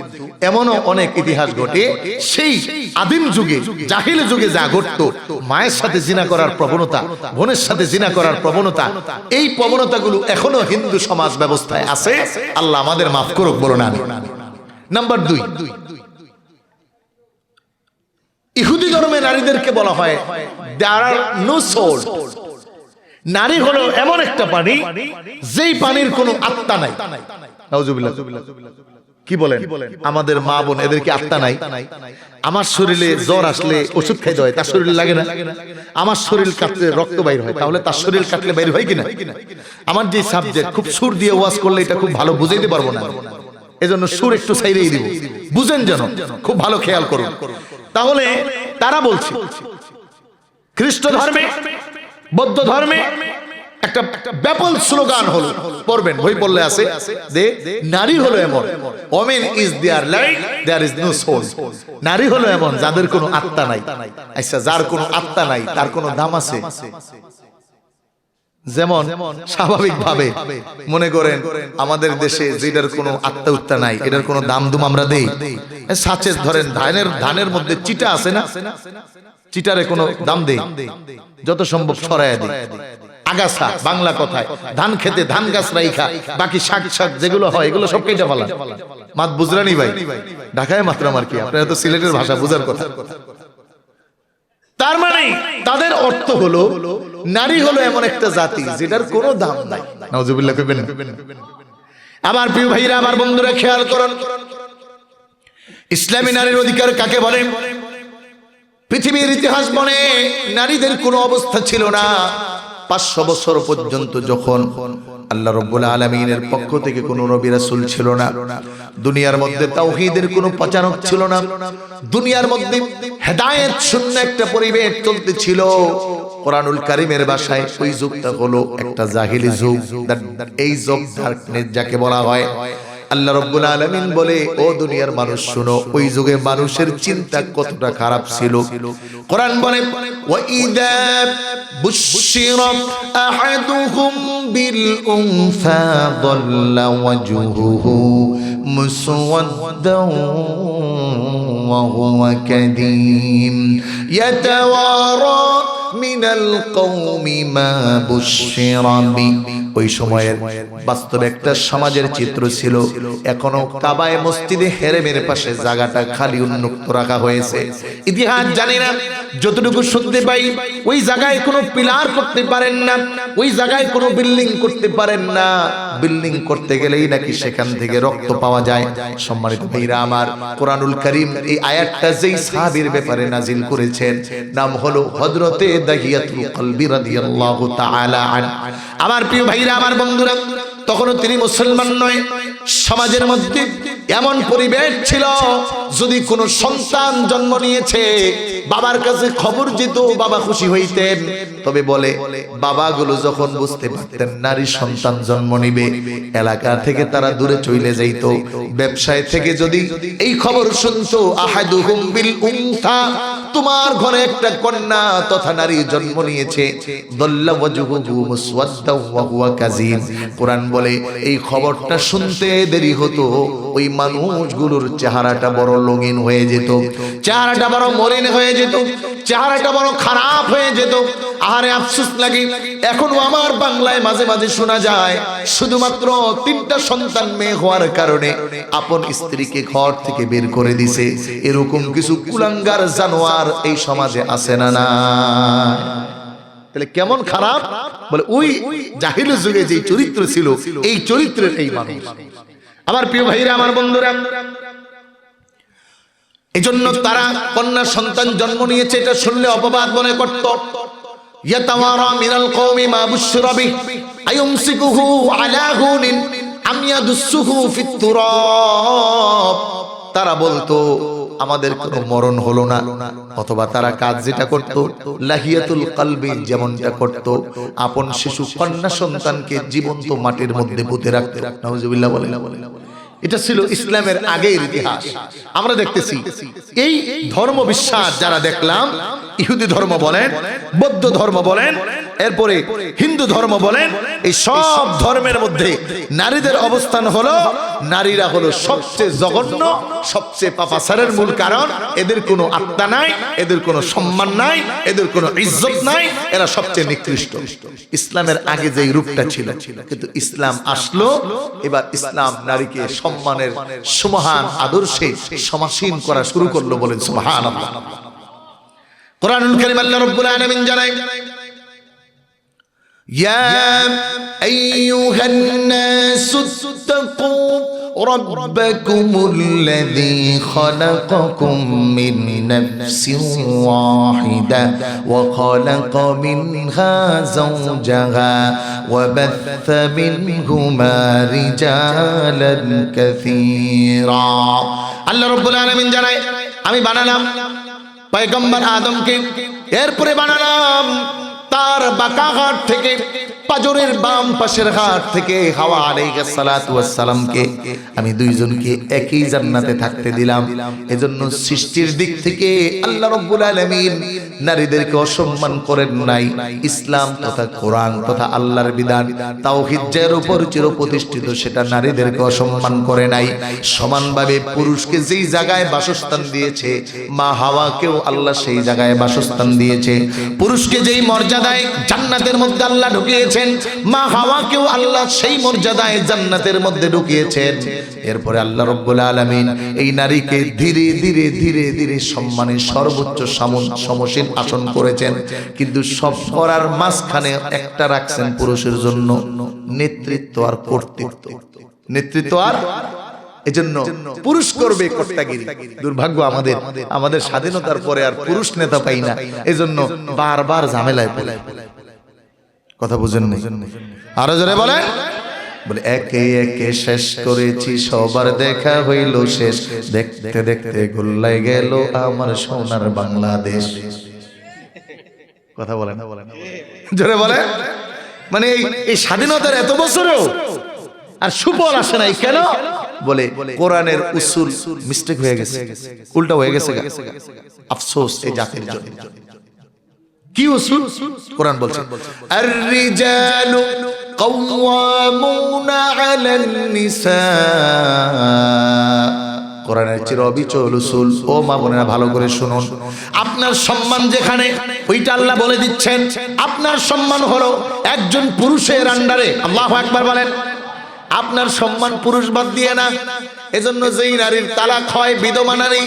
এমনও অনেক ইতিহাস ঘটে, সেই আদিম যুগে জাহিল যুগে যা ঘটতো, মায়ের সাথে জিনা করার প্রবণতা, বোনের সাথে জিনা করার প্রবণতা, এই প্রবণতাগুলো এখনো হিন্দু সমাজ ব্যবস্থায় আছে। আল্লাহ আমাদের মাফ করুক, বলো না। নাম্বার 2, ইহুদি ধর্মে নারীদেরকে বলা হয় there are no soul। নারী হলো এমন একটা পানি, যেই পানির কোনো আত্মা নাই। নাউজুবিল্লাহ। কি বলেন? আমাদের মা বোন এদেরকে আত্মা নাই। আমার শরীরে জ্বর আসলে ওষুধ খাইতে হয়, তার শরীরে লাগে না। আমার শরীর কাটলে রক্ত বাইর হয়, তাহলে তার শরীর কাটলে বাইর হয় কিনা? আমার যে সাবজেক্ট, খুব সুর দিয়ে ওয়াজ করলে এটা খুব ভালো বুঝাইতে পারবো না, এজন্য সুর একটু ছাইরেই দিব, বুঝেন যেন, খুব ভালো খেয়াল করুন। তাহলে তারা বলছে খ্রিস্ট ধর্মে, বৌদ্ধ ধর্মে একটা ব্যাপক স্লোগান হলো, পড়বেন, বই পড়লে আছে যে নারী হলো এমন, women is their light, there is no soul. নারী হলো এমন যাদের কোনো আত্মা নাই। আচ্ছা, যার কোনো আত্মা নাই তার কোনো দাম আছে? যেমন স্বাভাবিকভাবে মনে করেন আমাদের দেশে যেটার কোনো আত্মা উত্তা নাই, এটার কোনো দাম দুম আমরা দেই। সাচেস ধরেন, ধানের মধ্যে চিটা আছে না, চিটারে কোনো দাম দেই? যত সম্ভব ছড়াইয়া দিই। আগাছা, বাংলা কথায় ধান খেতে ধান গাছ রাইখা বাকি শাক শাক যেগুলো হয় এগুলো সব কেটে ফেলা। মাত বুঝরানি ভাই, ঢাকায় মাত্রাম আর কি, আপনারা তো সিলেটের ভাষা বুঝার কথা। তার মানে তাদের অর্থ হলো নারী হলো এমন একটা জাতি যেটার কোনো দাম নাই। নাউজুবিল্লাহ কইবেন। আমার প্রিয় ভাইরা, আমার বন্ধুরা, খেয়াল করুন, ইসলামী নারীর অধিকার কাকে বলে? পৃথিবীর ইতিহাস বলে নারীদের কোনো অবস্থা ছিল না। 500 বছর পর্যন্ত যখন আল্লাহ রাব্বুল আলামিনের পক্ষ থেকে কোনো নবী রাসূল ছিল না, দুনিয়ার মধ্যে তাওহীদের কোনো প্রচারক ছিল না, দুনিয়ার মধ্যে হেদায়েত শূন্য একটা পরিবেশ চলতেছিল। কোরআনুল কারীমের ভাষায় ওই যুগটা হলো একটা জাহিলি যুগ, এই যুগ ডার্কনেস যাকে বলা হয়। আল্লাহ রাব্বুল আলামিন বলে, ও দুনিয়ার মানুষ শুনো, ওই যুগে মানুষের চিন্তা কতটা খারাপ ছিল। কোরআন বলে, ওয়া ইযা বুশশিরা আহাদুহুম বিল উনসা যাল্লা ওয়াজহুহু মুসওয়াদ্দান ওয়া হুয়া কাদীম ইয়াতাওয়ারা মিনাল কওমি মা বুশশিরা বি। ওই সময়ের বাস্তব একটা সমাজের চিত্র ছিল। এখনো কাবায়ে মসজিদে হেরেমের পাশে জায়গাটা খালি উন্মুক্ত রাখা হয়েছে। ইতিহাস জানি না, যতটুকু শুনতে পাই, ওই জায়গায় কোনো পিলার করতে পারেন না, ওই জায়গায় কোনো বিল্ডিং করতে পারেন না। বিল্ডিং করতে গেলেই নাকি সেখান থেকে রক্ত পাওয়া যায়। সম্মানিত ভাইরা আমার, কোরআনুল কারীম এই আয়াতটা যেই সাহাবীর ব্যাপারে নাজিল করেছেন, নাম হলো হযরতে দাহিয়াতুল কলবি রাদিয়াল্লাহু তাআলা আনহু। আমার প্রিয় ভাইরা, আমার বন্ধুরা, তখনও তিনি মুসলমান নয়। সমাজের মধ্যে এমন পরিবেশ ছিল, যদি কোনো সন্তান জন্ম নিয়েছে, বাবার কাছে খবর যেত, বাবা খুশি হইতেন। তবে বলে, বাবাগুলো যখন বুঝতে পারতেন নারী সন্তান জন্ম নিবে, এলাকা থেকে তারা দূরে চলে যাইত। ব্যবসায় থেকে যদি এই খবর শুনতো, আহাদুহুম বিল উনসা, তোমার ঘরে একটা কন্যা তথা নারী জন্ম নিয়েছে, দাল্লা ওয়াজহুহু মুসওয়াদ্দান ওয়া হুয়া কাযীম। কোরআন বলে, এই খবরটা শুনতে দেরি হতো, ওই মানুষগুলোর চেহারাটা বড় রঙিন হয়ে যেত, চেহারাটা বড় মলিন হয়ে যেত, চেহারাটা বড় খারাপ হয়ে যেত। আরে আফসোস লাগে, এখনো আমার বাংলায় মাঝে মাঝে শোনা যায়, শুধুমাত্র 3টা সন্তান মেয়ে হওয়ার কারণে আপন স্ত্রীকে ঘর থেকে বের করে দিছে। এরকম কিছু কুলাঙ্গার জানোয়ার এই সমাজে আছে না? না, তাহলে কেমন খারাপ? বলে, ওই জাহিল যুগে যে চরিত্র ছিল, এই চরিত্রের এই মানুষ। আমার প্রিয় ভাইরা, আমার বন্ধুরা, এজন্য তারা কন্যা সন্তান জন্ম নিয়েছে এটা শুনলে অপবাদ মনে করত। ইয়াতাওয়ারা মিনাল কওমি মা বুশশিরা বিহি আয়ুমসিকুহু আলা হুনিন আম ইয়াদুসসুহু ফিত তুরাব। তারা বলতো, আমাদের কোনো মরণ হলো না। অথবা তারা কাজ যেটা করত, লাহিয়াতুল কলবি যেমনটা করত, আপন শিশু কন্যা সন্তানকে জীবন্ত মাটির মধ্যে পুঁতে রাখত। নাউজুবিল্লাহ বলেন। এটা ছিল ইসলামের আগের ইতিহাস। আমরা দেখতেছি এই ধর্ম বিশ্বাস যারা দেখলাম, ইহুদি ধর্ম বলেন, বৌদ্ধ ধর্ম বলেন, এরপরে হিন্দু ধর্ম বলেন, এই সব ধর্মের মধ্যে নারীদের অবস্থান হলো, নারীরা হলো সবচেয়ে জঘন্য, সবচেয়ে পাপাচারের মূল কারণ। এদের কোনো আত্মা নাই, এদের কোনো সম্মান নাই, এদের কোনো ইজ্জত নাই, এরা সবচেয়ে নিকৃষ্ট। ইসলামের আগে যে রূপটা ছিল, কিন্তু ইসলাম আসলো, এবার ইসলাম নারীকে সম্মানের সুমহান আদর্শে সমাসীন করা শুরু করলো। বলেন সুবহানাল্লাহ। কুরআনুল কারীম আল্লাহ রাব্বুল আলামিন জানায়, ইয়া আইয়ুহান নাসু তাকু রাব্বাকুমুল্লাযী খালাকাকুম মিন নাফসিন ওয়াহিদা ওয়া খালাকা মিনহা যাওজাহা ওয়া বাথা মিনহুমা রিজালান কাসীরা। আল্লাহ রাব্বুল আলামিন জানায়, আমি বানালাম পয়গম্বর আদমকে, এরপরে বানালাম তার বাঁকা হাত থেকে, পাজরের বাম পাশের হাত থেকে হাওয়া আলাইহিস সালাতু ওয়াস সালামকে আমি দুইজনকে একই জান্নাতে থাকতে দিলাম। এজন্য সৃষ্টির দিক থেকে আল্লাহ রাব্বুল আলামিন নারীদেরকে অসম্মান করেন নাই। ইসলাম তথা কোরআন তথা আল্লাহর বিধান তাওহীদ যার উপর চিরপ্রতিষ্ঠিত, সেটা নারীদেরকে অসম্মান করে নাই। সমানভাবে পুরুষকে যেই জায়গায় বাসস্থান দিয়েছে, মা হাওয়াকেও আল্লাহ সেই জায়গায় বাসস্থান দিয়েছে। পুরুষকে যেই মর্যাদায় জান্নাতের মধ্যে আল্লাহ ঢুকিয়েছেন, মা হাওয়াকেও আল্লাহ সেই মর্যাদায় জান্নাতের মধ্যে ঢুকিয়েছেন। এরপরে আল্লাহ রাব্বুল আলামিন এই নারীকে ধীরে ধীরে ধীরে ধীরে সম্মানের সর্বোচ্চ সমসীন আসন করেছেন। কিন্তু সব করার মাঝখানে একটা রাখছেন পুরুষের জন্য, নেতৃত্ব আর কর্তৃত্ব। নেতৃত্ব আর এজন্য পুরুষ করবে কর্তাগিরি। দুর্ভাগ্য আমাদের স্বাধীনতার পরে আর পুরুষ নেতা পাই না, এজন্য বারবার ঝামেলায় পড়ে। কথা বুঝেন না? আরো জোরে বলেন। বলে একে একে শেষ করেছি, সবার দেখা হইল শেষ, দেখতে দেখতে গোল্লাই গেল আমার সোনার বাংলাদেশ। কথা বলেন, জোরে বলেন। মানে এই স্বাধীনতার এত বছরেও আর সুফল আসে নাই কেন? বলে কোরআনের উসুল মিস্টেক হয়ে গেছে, উল্টা হয়ে গেছে। আফসোস এই জাতির জন্য। কি উসুল? কোরআন বলছে, আর-রিজালু কাওয়ামুনা আলান নিসা। কোরআনের চির অবিচল উসুল। ও মা বোনেরা ভালো করে শুনুন, আপনার সম্মান যেখানে, ওইটা আল্লাহ বলে দিচ্ছেন। আপনার সম্মান হলো একজন পুরুষের আন্ডারে। আল্লাহু আকবার বলেন। আপনার সম্মান পুরুষ বাদ দিয়ে না। এজন্য যেই নারীর তালাক হয়, বিধবা নারী,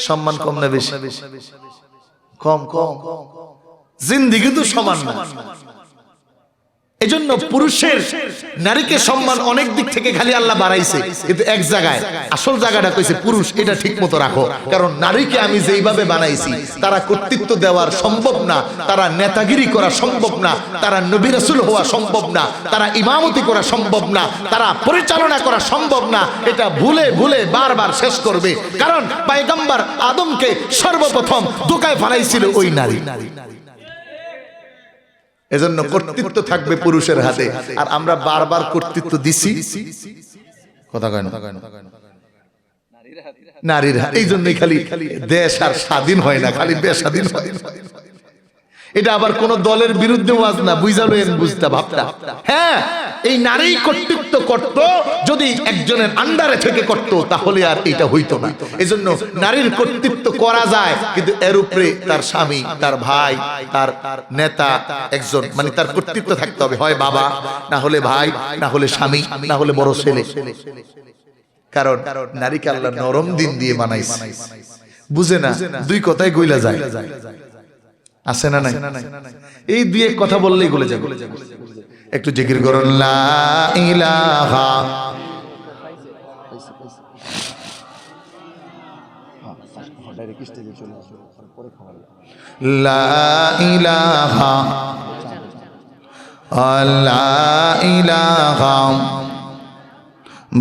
সম্মান কম না বেশি? কম। জিন্দেগি তো সমান না। এজন্য পুরুষের নারীকে সম্মান অনেক দিক থেকে খালি আল্লাহ বাড়াইছে, কিন্তু এক জায়গায় আসল জায়গাটা কইছে পুরুষ এটা ঠিক মতো রাখো। কারণ নারীকে আমি যেইভাবে বানাইছি, তারা কর্তৃত্ব দেওয়ার সম্ভব না, তারা নেতাগিরি করা সম্ভব না, তারা নবী রাসূল হওয়া সম্ভব না, তারা ইমামতি করা সম্ভব না, তারা পরিচালনা করা সম্ভব না। এটা ভুলে ভুলে বারবার শেষ করবে। কারণ পয়গম্বর আদমকে সর্বপ্রথম দোকায় ফেলাইছিল ওই নারী। এজন্য কর্তৃত্ব থাকবে পুরুষের হাতে। আর আমরা বারবার কর্তৃত্ব দিছি, কথা কয় না, নারীর হাতে। এই জন্যই খালি দেশ আর স্বাধীন হয় না, খালি বেস্বাধীন হয়। এটা আবার কোন দলের বিরুদ্ধে ওয়াজ না, বুঝালেন বুঝতে ভাবটা। হ্যাঁ, এই নারী কর্তৃত্ব করত, যদি একজনের আন্ডারে থেকে করত তাহলে আর এটা হইতো না। এজন্য নারীর কর্তৃত্ব করা যায়, কিন্তু এর উপরে তার স্বামী, তার ভাই, তার নেতা একজন, মানে তার কর্তৃত্ব থাকতে হবে। হয় বাবা, না হলে ভাই, না হলে স্বামী, না হলে বড় ছেলে। কারণ নারীকে আল্লাহ নরম দিন দিয়ে বানাইছে। বুঝে না, দুই কথাই গইলা যায়। আছে না নাই? এই দুই এক কথা বললেই গলে যাবে। একটু জিকির করুন, লা ইলাহা লা ইলাহা লা ইলাহা।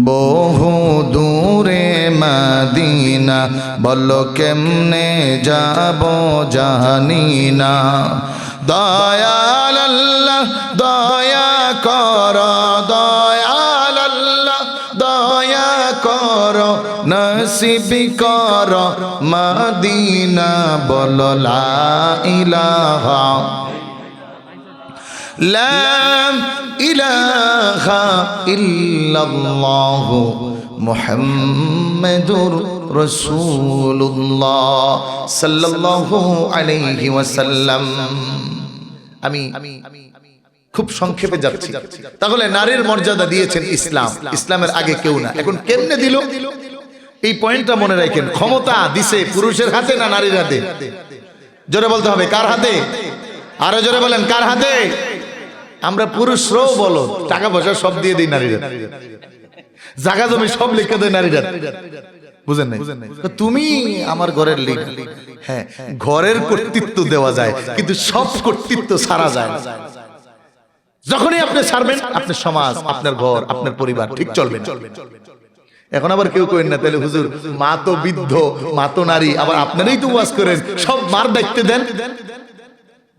বহু দূরে মদিনা, বলো কেমনে যাব জানি না। দয়াল আল্লাহ দয়া কর, দয়াল আল্লাহ দয়া কর, নসিব কর মদিনা, বলো লা ইলাহা। লা ইলাহা ইল্লাল্লাহু মুহাম্মাদুর রাসূলুল্লাহ সাল্লাল্লাহু আলাইহি ওয়াসাল্লাম। আমি খুব সংক্ষেপে যাচ্ছি। তাহলে নারীর মর্যাদা দিয়েছেন ইসলাম, ইসলামের আগে কেউ না। এখন কেমনে দিল এই পয়েন্টটা মনে রাখেন। ক্ষমতা দিছে পুরুষের হাতে না নারীর হাতে? জোরে বলতে হবে কার হাতে? আরো জোরে বলেন কার হাতে? আমরা পুরুষরাও বলো টাকা পয়সা সব দিয়ে দিই নারীরা, জায়গা জমি সব লিখে দেয় নারীরা। বুঝেন নাই? তুমি আমার ঘরের লিডার। হ্যাঁ, ঘরের কর্তৃত্ব দেওয়া যায় কিন্তু সব কর্তৃত্ব ছাড়া যায়। যখনই আপনি ছাড়বেন আপনার সমাজ, আপনার ঘর, আপনার পরিবার ঠিক চলবে না। এখন আবার কেউ করেন না তাহলে হুজুর মা তো বৃদ্ধ, মা তো নারী, আবার আপনারাই তো ওয়াজ করেন সব মার দায়িত্ব দেন।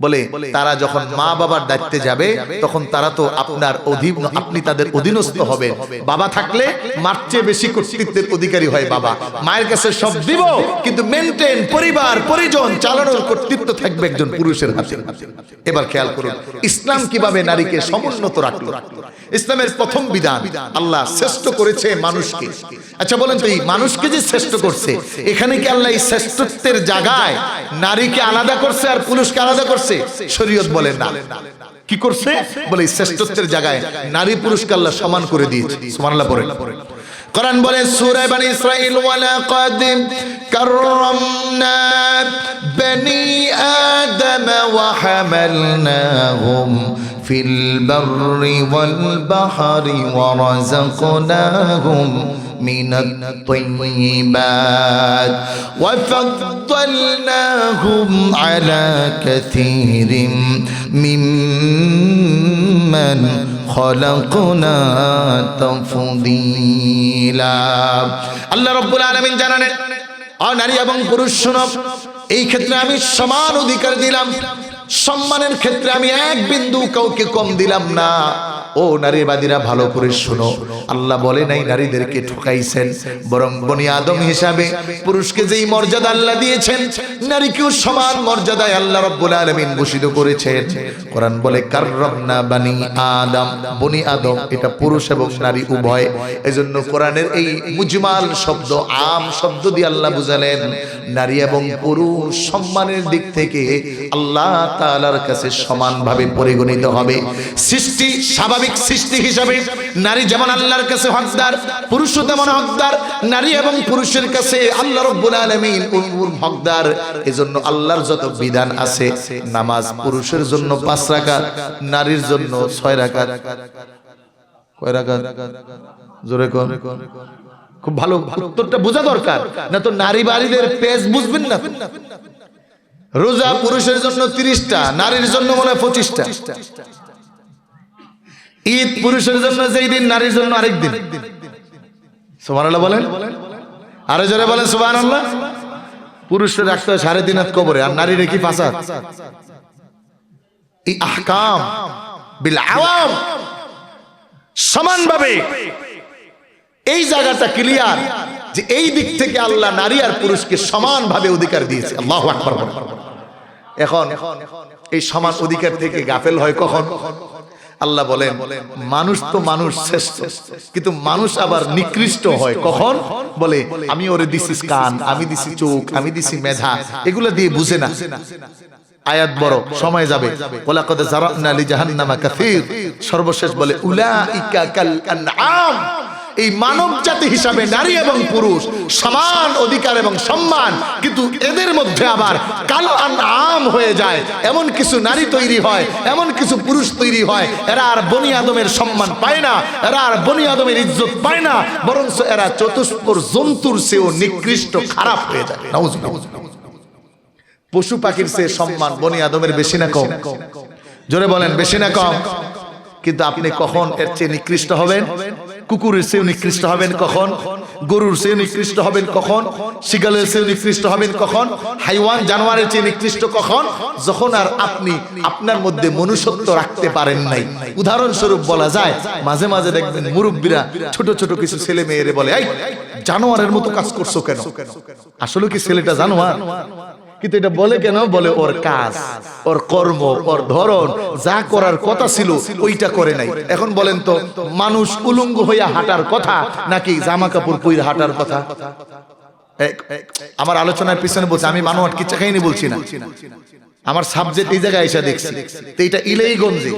বলে তারা যখন মা বাবার দায়িত্বে যাবে তখন তারা তো আপনার অধীন, আপনি তাদের অধীনস্থ হবেন। বাবা থাকলে মার চেয়ে বেশি কর্তৃত্বের অধিকারী হয় বাবা। মায়ের কাছে সব দিব কিন্তু মেনটেন, পরিবার পরিজন চালানোর কর্তৃত্ব থাকবে একজন পুরুষের হাতে। এবার খেয়াল করুন ইসলাম কিভাবে নারীকে সমুন্নত রাখলো। ইসলামের প্রথম বিধান, আল্লাহ শ্রেষ্ঠ করেছে মানুষকে। আচ্ছা বলেন তো এই মানুষকে যে শ্রেষ্ঠ করছে, এখানে কি আল্লাহ এই শ্রেষ্ঠত্বের জায়গায় নারীকে আলাদা করছে আর পুরুষকে আলাদা করছে? শরীয়ত বলে না। কি করছে? বলে শ্রেষ্ঠত্বের জায়গায় নারী পুরুষকে আল্লাহ সমান করে দিয়েছে। সুবহানাল্লাহ পড়েন। কোরআন বলে সূরা বনী ইসরাঈল ওয়ালাকাদ কাররামনা বনী আদম ওয়া হামালনাহুম ফিল বাররি ওয়াল বাহরি ওয়া রাযাকনাহুম মিনাত তাইয়্যিবাত ওয়া ফাদ্দালনাহুম আলা কাসীরিম মিম্মান খলাকনা তাফদীলা। আল্লাহ রাব্বুল আলামিন জানালেন, নারী এবং পুরুষ শোনো, এই ক্ষেত্রে আমি সমান অধিকার দিলাম। সম্মানের ক্ষেত্রে আমি এক বিন্দু কাউকে কম দিলাম না। ও নারীবাদীরা ভালো করে শোনো, আল্লাহ বলে নাই নারীদেরকে ঠকাইছেন, বরং বনি আদম হিসাবে পুরুষকে যেই মর্যাদা আল্লাহ দিয়েছেন নারীকেও সমান মর্যাদায় আল্লাহ রাব্বুল আলামিন ভূষিত করেছেন। কোরআন বলে কাররামনা বনি আদম, বনি আদম এটা পুরুষ এবং নারী উভয়। এজন্য কোরআনের এই মুজমাল শব্দ, আম শব্দ দিয়ে আল্লাহ বুঝালেন নারী এবং পুরুষ সম্মানের দিক থেকে আল্লাহ তাআলার কাছে সমানভাবে পরিগণিত হবে। সৃষ্টি স্বাভাবিক সৃষ্টি হিসাবে নারী যেমন আল্লাহর কাছে হকদার, পুরুষও তেমন হকদার। নারী এবং পুরুষের কাছে আল্লাহ রাব্বুল আলামিন হকদার। এজন্য আল্লাহর যত বিধান আছে, নামাজ পুরুষের জন্য 5 রাকাত, নারীর জন্য 6 রাকাত। কয় রাকাত? জোরে কোন? খুব ভালো উত্তরটা বোঝা দরকার, না তো নারীবাদীদের পেজ বুঝবেন না। রোজা পুরুষের জন্য 30টা, নারীর জন্য মনে হয় 25টা। ঈদ পুরুষের জন্য যেই দিন, নারীর জন্য আরেক দিন। সুবহানাল্লাহ বলেন, আরো জোরে বলেন সুবহানাল্লাহ। পুরুষের রাখতে হয় 3.5 হাত কবরে, আর নারীর কি 5 হাত। এই আহকাম বিল আওয়াম সমানভাবে এই জায়গাটা ক্লিয়ার যে এই দিক থেকে আল্লাহ নারী আর পুরুষকে সমানভাবে অধিকার দিয়েছে। আল্লাহু আকবার। এখন এই সমান অধিকার থেকে গাফেল হয় কখন? আল্লাহ বলেন মানুষ তো মানুষ শ্রেষ্ঠ, কিন্তু মানুষ আবার নিকৃষ্ট হয় কখন? বলে আমি ওরে দিছি কান, আমি দিছি চোখ, আমি দিছি মেধা, এগুলা দিয়ে বুঝে না। আয়াত বড়, সময় যাবে। ওয়ালাকাদ যারানা লিজাহান্নামা কাসীর, সর্বশেষ বলে উলাইকা কাল আনআম। এই মানব জাতি হিসাবে নারী এবং পুরুষ সমান অধিকার এবং সম্মান, কিন্তু এদের মধ্যে আবার কাল আনআম হয়ে যায়। এমন কিছু নারী তৈরি হয়, এমন কিছু পুরুষ তৈরি হয়, এরা আর বনি আদমের সম্মান পায় না, এরা আর বনি আদমের ইজ্জত পায় না, বরঞ্চ এরা চতুষ্পর জন্তুর চেয়েও নিকৃষ্ট, খারাপ হয়ে যায়। নাউজুবিল্লাহ। পশু পাখির চেয়ে সম্মান বনি আদমের বেশি না কম? জোরে বলেন, বেশি না কম? কিন্তু আপনি কখন এর চেয়ে নিকৃষ্ট হবেন? কুকুরের চেয়ে নিকৃষ্ট হবেন কখন? গরুর চেয়ে নিকৃষ্ট হবেন কখন? শিগালের চেয়ে নিকৃষ্ট হবেন কখন? হাইওয়ান জানোয়ারের চেয়ে নিকৃষ্ট কখন? যখন আর আপনি আপনার মধ্যে মনুষ্যত্ব রাখতে পারেন নাই। উদাহরণস্বরূপ বলা যায়, মাঝে মাঝে দেখবেন মুরব্বীরা ছোট ছোট কিছু ছেলে মেয়েরে বলে, এই জানোয়ারের মতো কাজ করছো কেন? আসলে কি ছেলেটা জানোয়ার? কিন্তু এটা বলে কেন? বলে ওর কাজ, ওর কর্ম, ওর ধরন, যা করার কথা ছিল ওইটা করে নাই। এখন বলেন তো, মানুষ উলঙ্গ হইয়া হাঁটার কথা নাকি জামা কাপড় পরে হাঁটার কথা? আমার আলোচনার পিছনে বলছে, আমি মানুষ কিচ্ছা খাইনি বলছি না, আমার সাবজেক্ট এই জায়গায় এসে দেখছি। তো এটা ইলাইগঞ্জে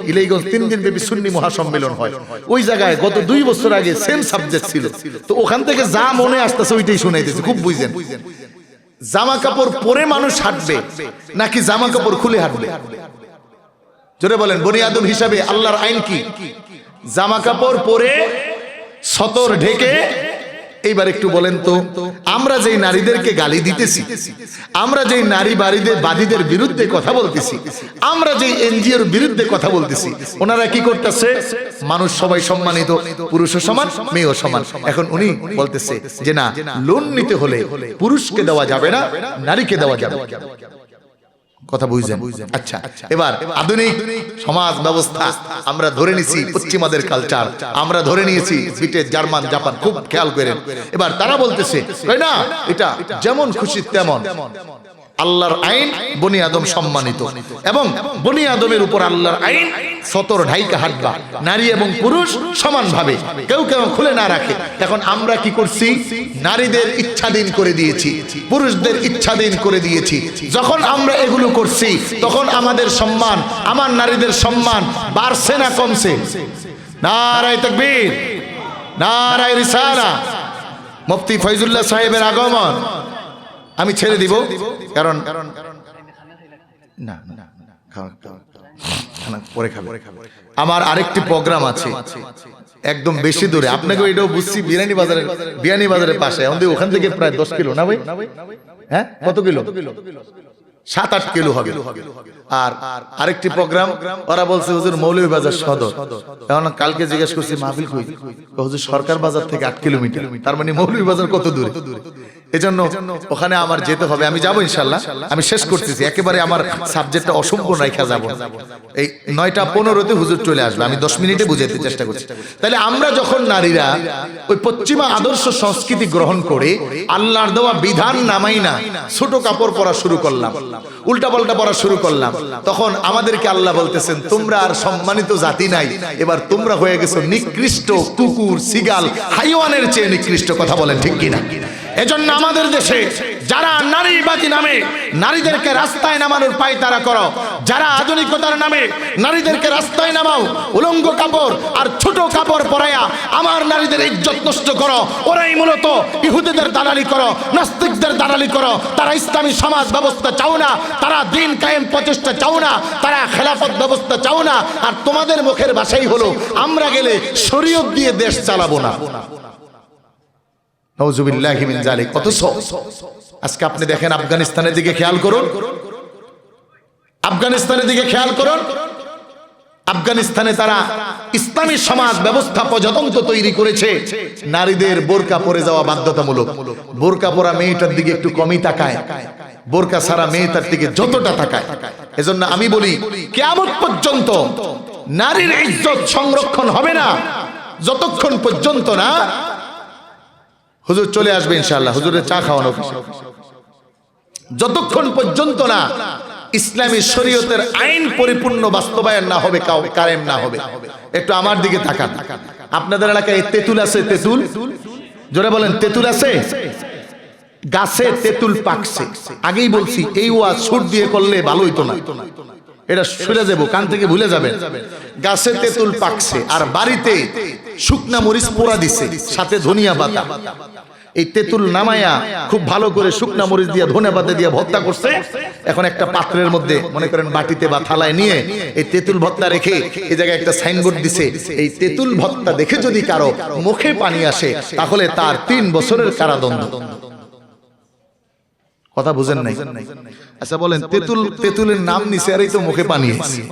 3 দিন ব্যাপী সুন্নি মহাসম্মেলন হয়। ওই জায়গায় গত 2 বছর আগে সেম সাবজেক্ট ছিল। তো ওখান থেকে যা মনে আসতেছে ওইটাই শুনাইতেছে। খুব বুঝেন, জামা কাপড় পরে মানুষ হাঁটবে নাকি জামা কাপড় খুলে হাঁটবে? জোরে বলেন। বনি আদম হিসাবে আল্লাহর আইন কি? জামা কাপড় পরে সতর ঢেকে। এইবার একটু বলেন তো, আমরা যেই নারীদেরকে গালি দিতেছি, আমরা যেই নারী বাদীদের বিরুদ্ধে কথা বলতেছি, আমরা যেই এনজিওর বিরুদ্ধে কথা বলতেছি, ওনারা কি করতেছে? মানুষ সবাই সম্মানিত, পুরুষও সমান, মেয়েও সমান। এখন উনি বলতেছে যে না, লোন নিতে হলে পুরুষকে দেওয়া যাবে না, নারীকে দেওয়া যাবে। কথা বুঝছেন? আচ্ছা, এবার আধুনিক সমাজ ব্যবস্থা আমরা ধরে নিয়েছি, পশ্চিমাদের কালচার আমরা ধরে নিয়েছি, ব্রিটেন, জার্মান, জাপান, খুব খেয়াল করেন। এবার তারা বলতেছে না, এটা যেমন খুশি তেমন। আল্লাহর আইন বনি আদম সম্মানিত, এবং বনি আদমের উপর আল্লাহর আইন সতর ঢাইকা হাঁটবা, নারী এবং পুরুষ সমানভাবে, কেউ কেউ খুলে না রাখে। এখন আমরা কি করছি? নারীদের ইচ্ছাধীন করে দিয়েছি, পুরুষদের ইচ্ছাধীন করে দিয়েছি। যখন আমরা এগুলো করছি তখন আমাদের সম্মান, আমার নারীদের সম্মান বাড়ছে না কমছে? নারায়ে তাকবীর, নারায়ে রিসালাহ। মুফতি ফয়জুল্লাহ সাহেবের আগমন আমি ছেড়ে দিব, কারণ পরে খাবো। আমার আরেকটি প্রোগ্রাম আছে একদম বেশি দূরে, আপনাকে এটাও বুঝছি, বিয়ানী বাজারের পাশে। ওখান থেকে প্রায় 10 কিলো না ভাই? হ্যাঁ, কত কিলো? 7-8 কিলো হবে। আর আরেকটি প্রোগ্রাম, ওরা বলছে হুজুর মৌলভীবাজার সদর। এখন কালকে জিজ্ঞেস করছি মাহফিল কই? হুজুর সরকার বাজার থেকে 8 কিলোমিটার। তার মানে মৌলভীবাজার কত দূরে? এজন্য ওখানে আমার যেতে হবে। আমি যাবো ইনশাল্লাহ। আমি শেষ করতেছি, একেবারে আমার সাবজেক্টটা অসম্পূর্ণ রেখা যাব। এই 9:15-তে হুজুর চলে আসবে, আমি 10 মিনিটে বুঝাতে চেষ্টা করছি। তাহলে আমরা যখন নারীরা ওই পশ্চিমা আদর্শ সংস্কৃতি গ্রহণ করে আল্লাহর দেওয়া বিধান নামাই না, ছোট কাপড় পরা শুরু করলাম, উল্টা পাল্টা পরা শুরু করলাম, তখন আমাদেরকে আল্লাহ বলতেছেন তোমরা আর সম্মানিত জাতি নাই, এবার তোমরা হয়ে গেছো নিকৃষ্ট কুকুর, সিগাল, হাইওয়ানের চেয়ে নিকৃষ্ট। কথা বলেন ঠিক কিনা? এজন্য আমাদের দেশে যারা নারীবাদী নামে নারীদেরকে রাস্তায় নামানোর পায়তারা করো, যারা আধুনিকতার নামে নারীদেরকে রাস্তায় নামাও, উলঙ্গ কাপড় আর ছোট কাপড় পরায়া আমার নারীদের ইজ্জত নষ্ট করো, ওরাই মূলত ইহুদিদের দালালি করো, নাস্তিকদের দালালি করো। তারা ইসলামী সমাজ ব্যবস্থা চাও না, তারা দিন কায়েম প্রচেষ্টা চাও না, তারা খেলাফত ব্যবস্থা চাও না। আর তোমাদের মুখের ভাষাই হলো আমরা গেলে শরীয়ত দিয়ে দেশ চালাবো না। নাউযুবিল্লাহি মিন যালিক। অথচ আজকে আপনি দেখেন আফগানিস্তানের দিকে খেয়াল করুন, আফগানিস্তানের দিকে খেয়াল করুন। আফগানিস্তানে তারা ইসলামী সমাজ ব্যবস্থা প্রজাতন্ত্র তৈরি করেছে, নারীদের বোরকা পরে যাওয়া বাধ্যতামূলক। বোরকা পরা মেয়েটার দিকে একটু কমই তাকায়, বোরকা ছাড়া মেয়েটার দিকে যতটা তাকায়। এজন্য আমি বলি কিয়ামত পর্যন্ত নারীর ইজ্জত সংরক্ষণ হবে না যতক্ষণ পর্যন্ত না হুজুর চলে আসবে ইনশাআল্লাহ, হুজুরের চা খাওয়ানো, যতক্ষণ পর্যন্ত না ইসলামী শরীয়তের আইন পরিপূর্ণ বাস্তবায়ন না হবে, কায়েম না হবে। একটু আমার দিকে তাকান। আপনাদের এলাকায় তেঁতুল আছে? তেঁতুল জোরে বলেন, তেঁতুল আছে? গাছে তেঁতুল পাকছে। আগেই বলছি এই ওয়াজ সুর দিয়ে করলে ভালো হইতো না, এটা শুনে যাবো, কান থেকে ভুলে যাবেন। গাছে তেঁতুল পাকছে আর বাড়িতে শুকনা মরিচ পোড়া দিছে, সাথে ধনিয়া পাতা। এই তেঁতুল নামায়া খুব ভালো করে শুকনা মরিচ দিয়ে ধনিয়া পাতা দিয়ে ভর্তা করছে। এখন একটা পাত্রের মধ্যে মনে করেন বাটিতে বা থালায় নিয়ে এই তেঁতুল ভর্তা রেখে এই জায়গায় একটা সাইনবোর্ড দিছে, এই তেঁতুল ভর্তা দেখে যদি কারো মুখে পানি আসে তাহলে তার 3 বছরের কারাদণ্ড। কথা বুঝেন নাই? আচ্ছা বলেন, তেঁতুলের নাম নিছে আর এই তো মুখে পানি আসে।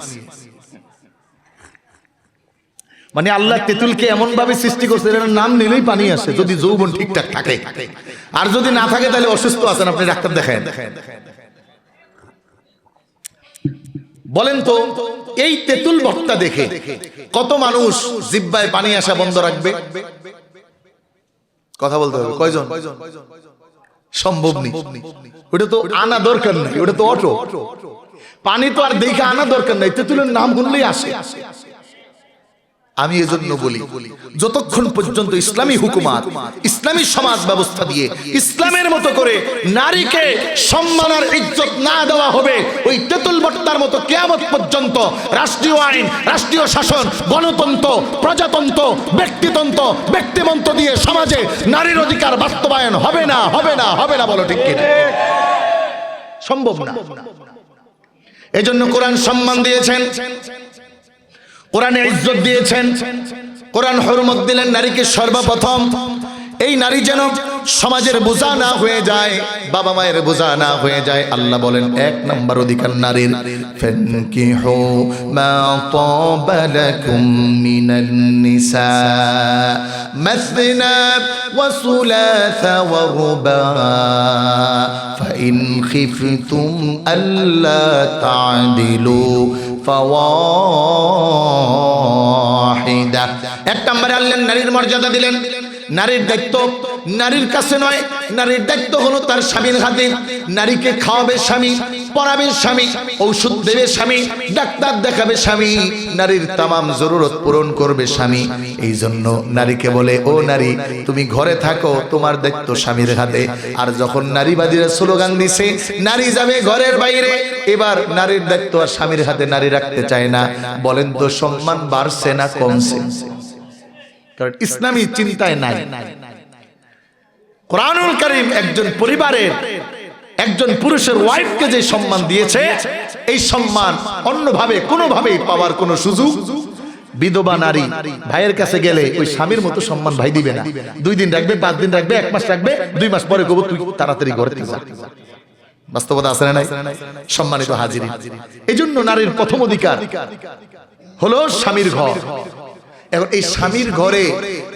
মানে আল্লাহ তেঁতুলকে এমন ভাবে সৃষ্টি করছে এর নাম নিলেই পানি আসে, যদি যৌবন ঠিকঠাক থাকে। আর যদি না থাকে তাহলে অসুস্থ আছেন, আপনি ডাক্তার দেখেন। বলেন তো এই তেঁতুল ভর্তা দেখে কত মানুষ জিহ্বায় পানি আসা বন্ধ রাখবে? কথা বলতে হবে, কয়জন? সম্ভব নেই। ওটা তো আনা দরকার নাই, ওটা তো অটো। পানি তো আর দেখে আনা দরকার নাই, তেঁতুলের নাম শুনলেই আসে। আমি এজন্য বলি, যতক্ষণ পর্যন্ত ইসলামী হুকুমাত, ইসলামী সমাজ ব্যবস্থা দিয়ে ইসলামের মতো করে নারীকে সম্মান আর ইজ্জত না দেওয়া হবে, ওই তেঁতুল বট্টার মতো কিয়ামত পর্যন্ত রাষ্ট্রীয় আইন, রাষ্ট্রীয় শাসন, গণতন্ত্র, প্রজাতন্ত্র, ব্যক্তিতন্ত্র, ব্যক্তিমন্ত্র দিয়ে সমাজে নারীর অধিকার বাস্তবায়ন হবে না, হবে না, হবে না। বলো ঠিক কিনা? সম্ভব না। এজন্য কোরআন সম্মান দিয়েছেন, কোরআনে ইজ্জত দিয়েছেন, কোরআন হুরমত দিলেন নারীকে সর্বপ্রথম। এই নারী যেন সমাজের বোঝা না হয়ে যায়, বাবা মায়ের বোঝা না হয়ে যায়। আল্লাহ বলেন এক নম্বর অধিকার নারীর, ফানকিহু মা তাবা লাকুম মিনান নিসা মাসনা ওয়া সুলাসা ওয়া রুবা ফাইন খিফতুম আল্লা তা'দিলু ফাওয়াহিদা। এক নম্বরে আল্লাহ নারীর মর্যাদা দিলেন। নারীর দায়িত্ব নারীর কাছে নয়, নারীর দায়িত্ব হলো তার স্বামীর হাতে। নারীকে খাওয়াবে স্বামী, পড়াবে স্বামী, ঔষধ দেবে স্বামী, ডাক্তার দেখাবে স্বামী, নারীর তামাম জরুরত পূরণ করবে স্বামী। এই জন্য নারীকে বলে, ও নারী তুমি ঘরে থাকো, তোমার দায়িত্ব স্বামীর হাতে। আর যখন নারীবাদীরা স্লোগান দিছে নারী যাবে ঘরের বাইরে, এবার নারীর দায়িত্ব আর স্বামীর হাতে নারী রাখতে চায় না। বলেন তো সম্মান বাড়ছে না কমছে? কারণ ইসলামী চিন্তায় নাই। কোরআনুল কারীম একজন পরিবারের একজন পুরুষের ওয়াইফকে যে সম্মান দিয়েছে, এই সম্মান অন্যভাবে কোনোভাবেই পাওয়ার কোনো সুযোগ বিধবা নারী ভাইয়ের কাছে গেলে ওই স্বামীর মতো সম্মান ভাই দিবে না। 2 দিন রাখবে, 5 দিন রাখবে, 1 মাস রাখবে, 2 মাস পরে কবো তুই তাড়াতাড়ি ঘরে থেকে যা। বাস্তবতা আছে না নাই? সম্মানিত হাজিরি, এই জন্য নারীর প্রথম অধিকার হলো স্বামীর ঘর। এখন এই স্বামীর ঘরে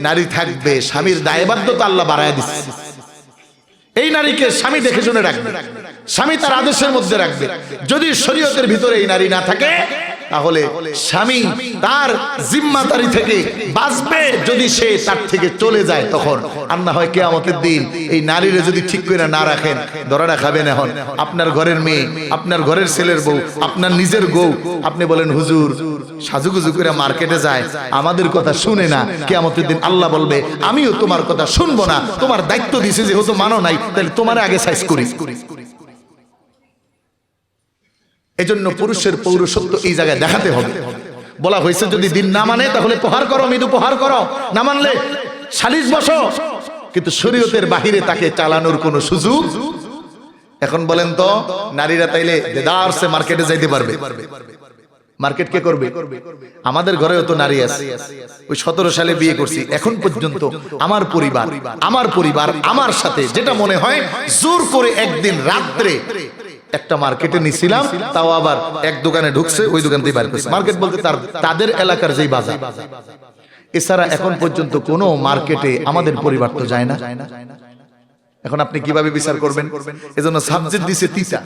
নারী থাকবে, স্বামীর দায়বদ্ধতা আল্লাহ বাড়ায় দিচ্ছে। এই নারীকে স্বামী দেখে শুনে রাখবে, স্বামী তার আদেশের মধ্যে রাখবে। যদি শরীয়তের ভিতরে এই নারী না থাকে, তাহলে স্বামী তার জিম্মাদারি থেকে বাঁচবে। যদি সে তার থেকে চলে যায়, তখন আর না হয় কিয়ামতের দিন এই নারীরে যদি ঠিক করে না রাখেন, ধরা খাবেন। এখন আপনার ঘরের মেয়ে, আপনার ঘরের ছেলের বউ, আপনার নিজের বউ, আপনি বলেন হুজুর সাজুগুজু করে মার্কেটে যায়, আমাদের কথা শুনে না। কিয়ামতের দিন আল্লাহ বলবে আমিও তোমার কথা শুনবো না, তোমার দায়িত্ব দিয়েছে যেহেতু মানো নাই, তাহলে তোমার আগে সাইজ করি। এজন্য পুরুষের পৌরসত্ব এই জায়গায় দেখাতে হবে। বলা হয়েছে যদি দিন না মানে তাহলে প্রহার করো, মৃদু প্রহার করো, না মানলে সালিশ বসো। কিন্তু শরীয়তের বাহিরে তাকে চালানোর কোনো সুযোগ। এখন বলেন তো নারীরা তাইলে দেদারসে মার্কেটে যাইতে পারবে? মার্কেট কে করবে? আমাদের ঘরেও তো নারী আছে। ওই 17 সালে বিয়ে করছি, এখন পর্যন্ত আমার পরিবার আমার সাথে যেটা মনে হয় জোর করে একদিন রাত্রে একটা মার্কেটে নিছিলাম, তাও আবার এক দোকানে ঢুকছে, ওই দোকান থেকে বাইরে করছে। মার্কেট বলতে তাদের এলাকার যেই বাজার। এছাড়া এখন পর্যন্ত কোনো মার্কেটে আমাদের পরিবার তো যায় না। এখন আপনি কিভাবে বিচার করবেন? এজন্য সাবজেক্ট দিছে তিতা,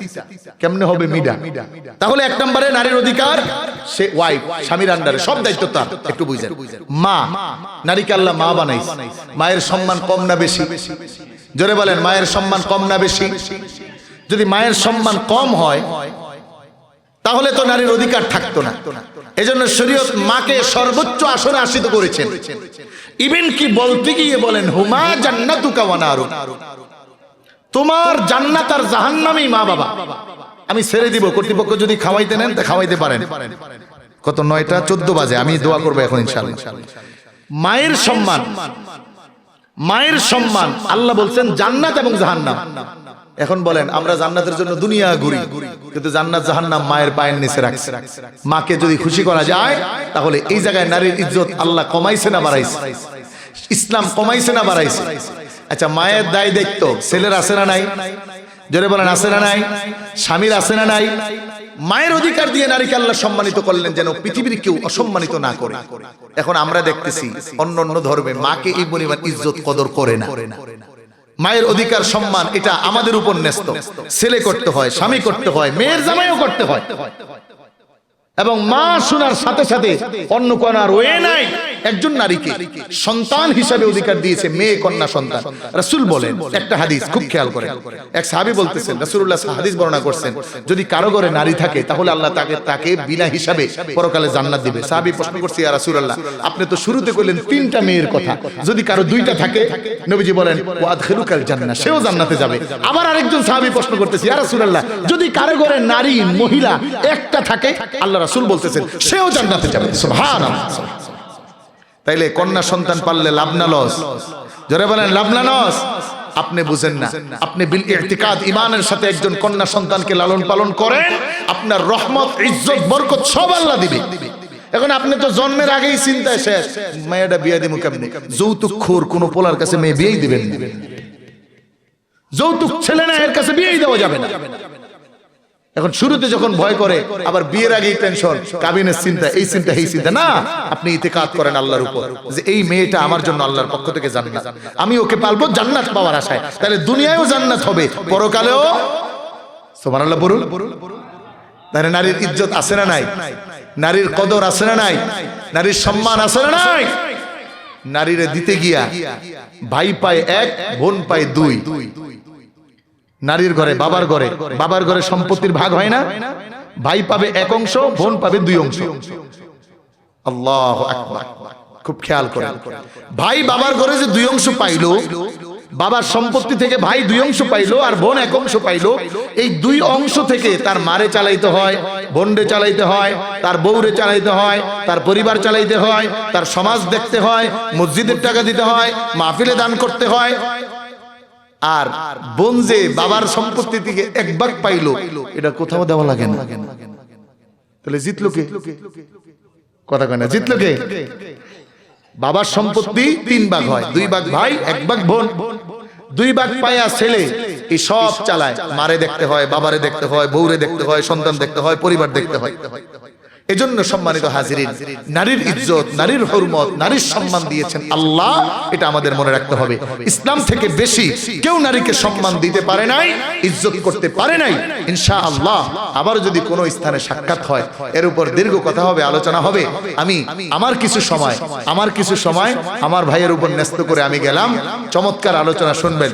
কেমনে হবে মিডা। তাহলে 1 নম্বরে নারীর অধিকার, সে ওয়াইফ, স্বামীর আন্ডারে, সব দায়িত্ব তার। একটু বুঝেন, মা, নারীকে আল্লাহ মা বানাইছে। মায়ের সম্মান কম না বেশি? জোরে বলেন, মায়ের সম্মান কম না বেশি? যদি মায়ের সম্মান কম হয় তাহলে তো নারীর অধিকার থাকতো না। এজন্য শরীয়ত মাকে সর্বোচ্চ আসনে আসীন করেছেন। ইভেন কি বলতে গিয়ে বলেন হুমা জান্নাতুকা ওয়া নারু, তোমার জান্নাত আর জাহান্নামই মা বাবা। আমি ছেড়ে দিব, কর্তৃপক্ষ যদি খাওয়াইতে নেন তা খাওয়াইতে পারেন। কত 9টা 14 বাজে, আমি দোয়া করবো এখন ইনশাআল্লাহ। মায়ের সম্মান, মায়ের সম্মান আল্লাহ বলছেন জান্নাত এবং জাহান্নাম। এখন বলেন আমরা জান্নাতের জন্য দুনিয়া ঘুরি, কিন্তু জান্নাত জাহান্নাম মায়ের পায়ের নিচে রাখছে। মাকে যদি খুশি করা যায়, তাহলে এই জায়গায় নারীর ইজ্জত আল্লাহ কমাইছে না বাড়াইছে? ইসলাম কমাইছে না বাড়াইছে? আচ্ছা, মায়ের দায় দেখতো ছেলের আছে না নাই? জোরে বলেন, আছে না নাই? স্বামীর আছে না নাই? মায়ের অধিকার দিয়ে নারীকে আল্লাহ সম্মানিত করলেন যেন পৃথিবীর কেউ অসম্মানিত না করে। এখন আমরা দেখতেছি অন্য অন্য ধর্মে মাকে এই পরিমাণ ইজ্জত কদর করে না। মায়ের অধিকার সম্মান এটা আমাদের উপর ন্যস্ত। ছেলে করতে হয়, স্বামী করতে হয়, মেয়ের জামাইও করতে হয়। এবং মা শোনার সাথে সাথে অন্য কোন আর ওয়ে নাই। একজন নারীকে সন্তান হিসাবে অধিকার দিয়েছে মেয়ে কন্যা সন্তান। রাসূল বলেন একটা হাদিস খুব খেয়াল করেন, এক সাহাবী বলতেছেন রাসূলুল্লাহ হাদিস বর্ণনা করছেন, যদি কারো ঘরে নারী থাকে তাহলে আল্লাহ তাকে বিনা হিসাবে পরকালে জান্নাত দিবে। সাহাবী প্রশ্ন করছে, ইয়া রাসূলুল্লাহ, আপনি তো শুরুতে কইলেন 3টা মেয়ের কথা, যদি কারো 2টা থাকে নবীজি বলেন ওয়া আদখিলুকাল জান্নাহ, সেও জান্নাতে যাবে। আবার আরেকজন সাহাবী প্রশ্ন করতেছে, ইয়া রাসূলুল্লাহ, যদি কারো ঘরে নারী মহিলা একটা থাকে, আল্লাহ রাসূল বলতেছেন সেও জান্নাতে যাবে। সুবহানাল্লাহ। তাইলে কন্যা সন্তান পাললে লাভ না লস? জোরে বলেন লাভ না লস? আপনি বুঝেন না, আপনি বিল ইতিকাদ ঈমানের সাথে একজন কন্যা সন্তানকে লালন পালন করেন, আপনার রহমত ইজ্জত বরকত সব আল্লাহ দিবে। এখন আপনি তো জন্মের আগেই চিন্তায় শেষ, মেয়েটা বিয়ে দিমু কেমনে? যৌতুক খোর কোন পোলার কাছে মেয়ে বিয়েই দিবেন না। যৌতুক ছেলে না, এর কাছে বিয়েই দেওয়া যাবে না। এখন শুরুতে যখন ভয় করে, আবার বিয়ের আগেই টেনশন, কাবিনের চিন্তা, এই চিন্তা এই চিন্তা না। আপনি ইতিকাদ করেন আল্লাহর উপর যে এই মেয়েটা আমার জন্য আল্লাহর পক্ষ থেকে জান্নাত, আমি ওকে পালবো জান্নাত পাওয়ার আশায়। তাহলে দুনিয়ায়ও জান্নাত হবে, পরকালেও। সুবহানাল্লাহ বলুন। তাহলে নারীর ইজ্জত আছে না নাই? নারীর কদর আছে না নাই? নারীর সম্মান আছে না নাই? নারীরে দিতে গিয়া ভাই পায় 1, বোন পায় 2। নারীর ঘরে বাবার ঘরে সম্পত্তির ভাগ হয় না? ভাই পাবে 1 অংশ, বোন পাবে 2 অংশ। আল্লাহু আকবার। খুব খেয়াল করেন, ভাই বাবার ঘরে যে 2 অংশ পাইলো, বাবার সম্পত্তি থেকে ভাই 2 অংশ পাইলো আর বোন 1 অংশ পাইলো, এই 2 অংশ থেকে তার মারে চালাইতে হয়, বোনরে চালাইতে হয়, তার বউরে চালাইতে হয়, তার পরিবার চালাইতে হয়, তার সমাজ দেখতে হয়, মসজিদের টাকা দিতে হয়, মাহফিলে দান করতে হয়। আর বোন যে বাবার সম্পত্তি থেকে 1 ভাগ পাইলো, এটা কোথাও দেওয়া লাগে না। তাহলে জিতলো কে? কথা কয় না, জিতলো কে? বাবার সম্পত্তি 3 ভাগ হয়, 2 ভাগ ভাই, 1 ভাগ বোন। 2 ভাগ পায়া ছেলে এই সব চালায়, মারে দেখতে হয়, বাবারে দেখতে হয়, বউরে দেখতে হয়, সন্তান দেখতে হয়, পরিবার দেখতে হয়। এজন্য সম্মানিত হাজিরিন, নারীর ইজ্জত, নারীর হুরমত, নারীর সম্মান দিয়েছেন আল্লাহ, এটা আমাদের মনে রাখতে হবে। ইসলাম থেকে বেশি কেউ নারীকে সম্মান দিতে পারে নাই, ইজ্জত করতে পারে নাই। ইনশাআল্লাহ আবার যদি কোনো স্থানে সাক্ষাৎ হয়, এর উপর দীর্ঘ কথা হবে, আলোচনা হবে। আমি আমার কিছু সময় আমার ভাইয়ের উপর ন্যস্ত করে আমি গেলাম, চমৎকার আলোচনা শুনবেন।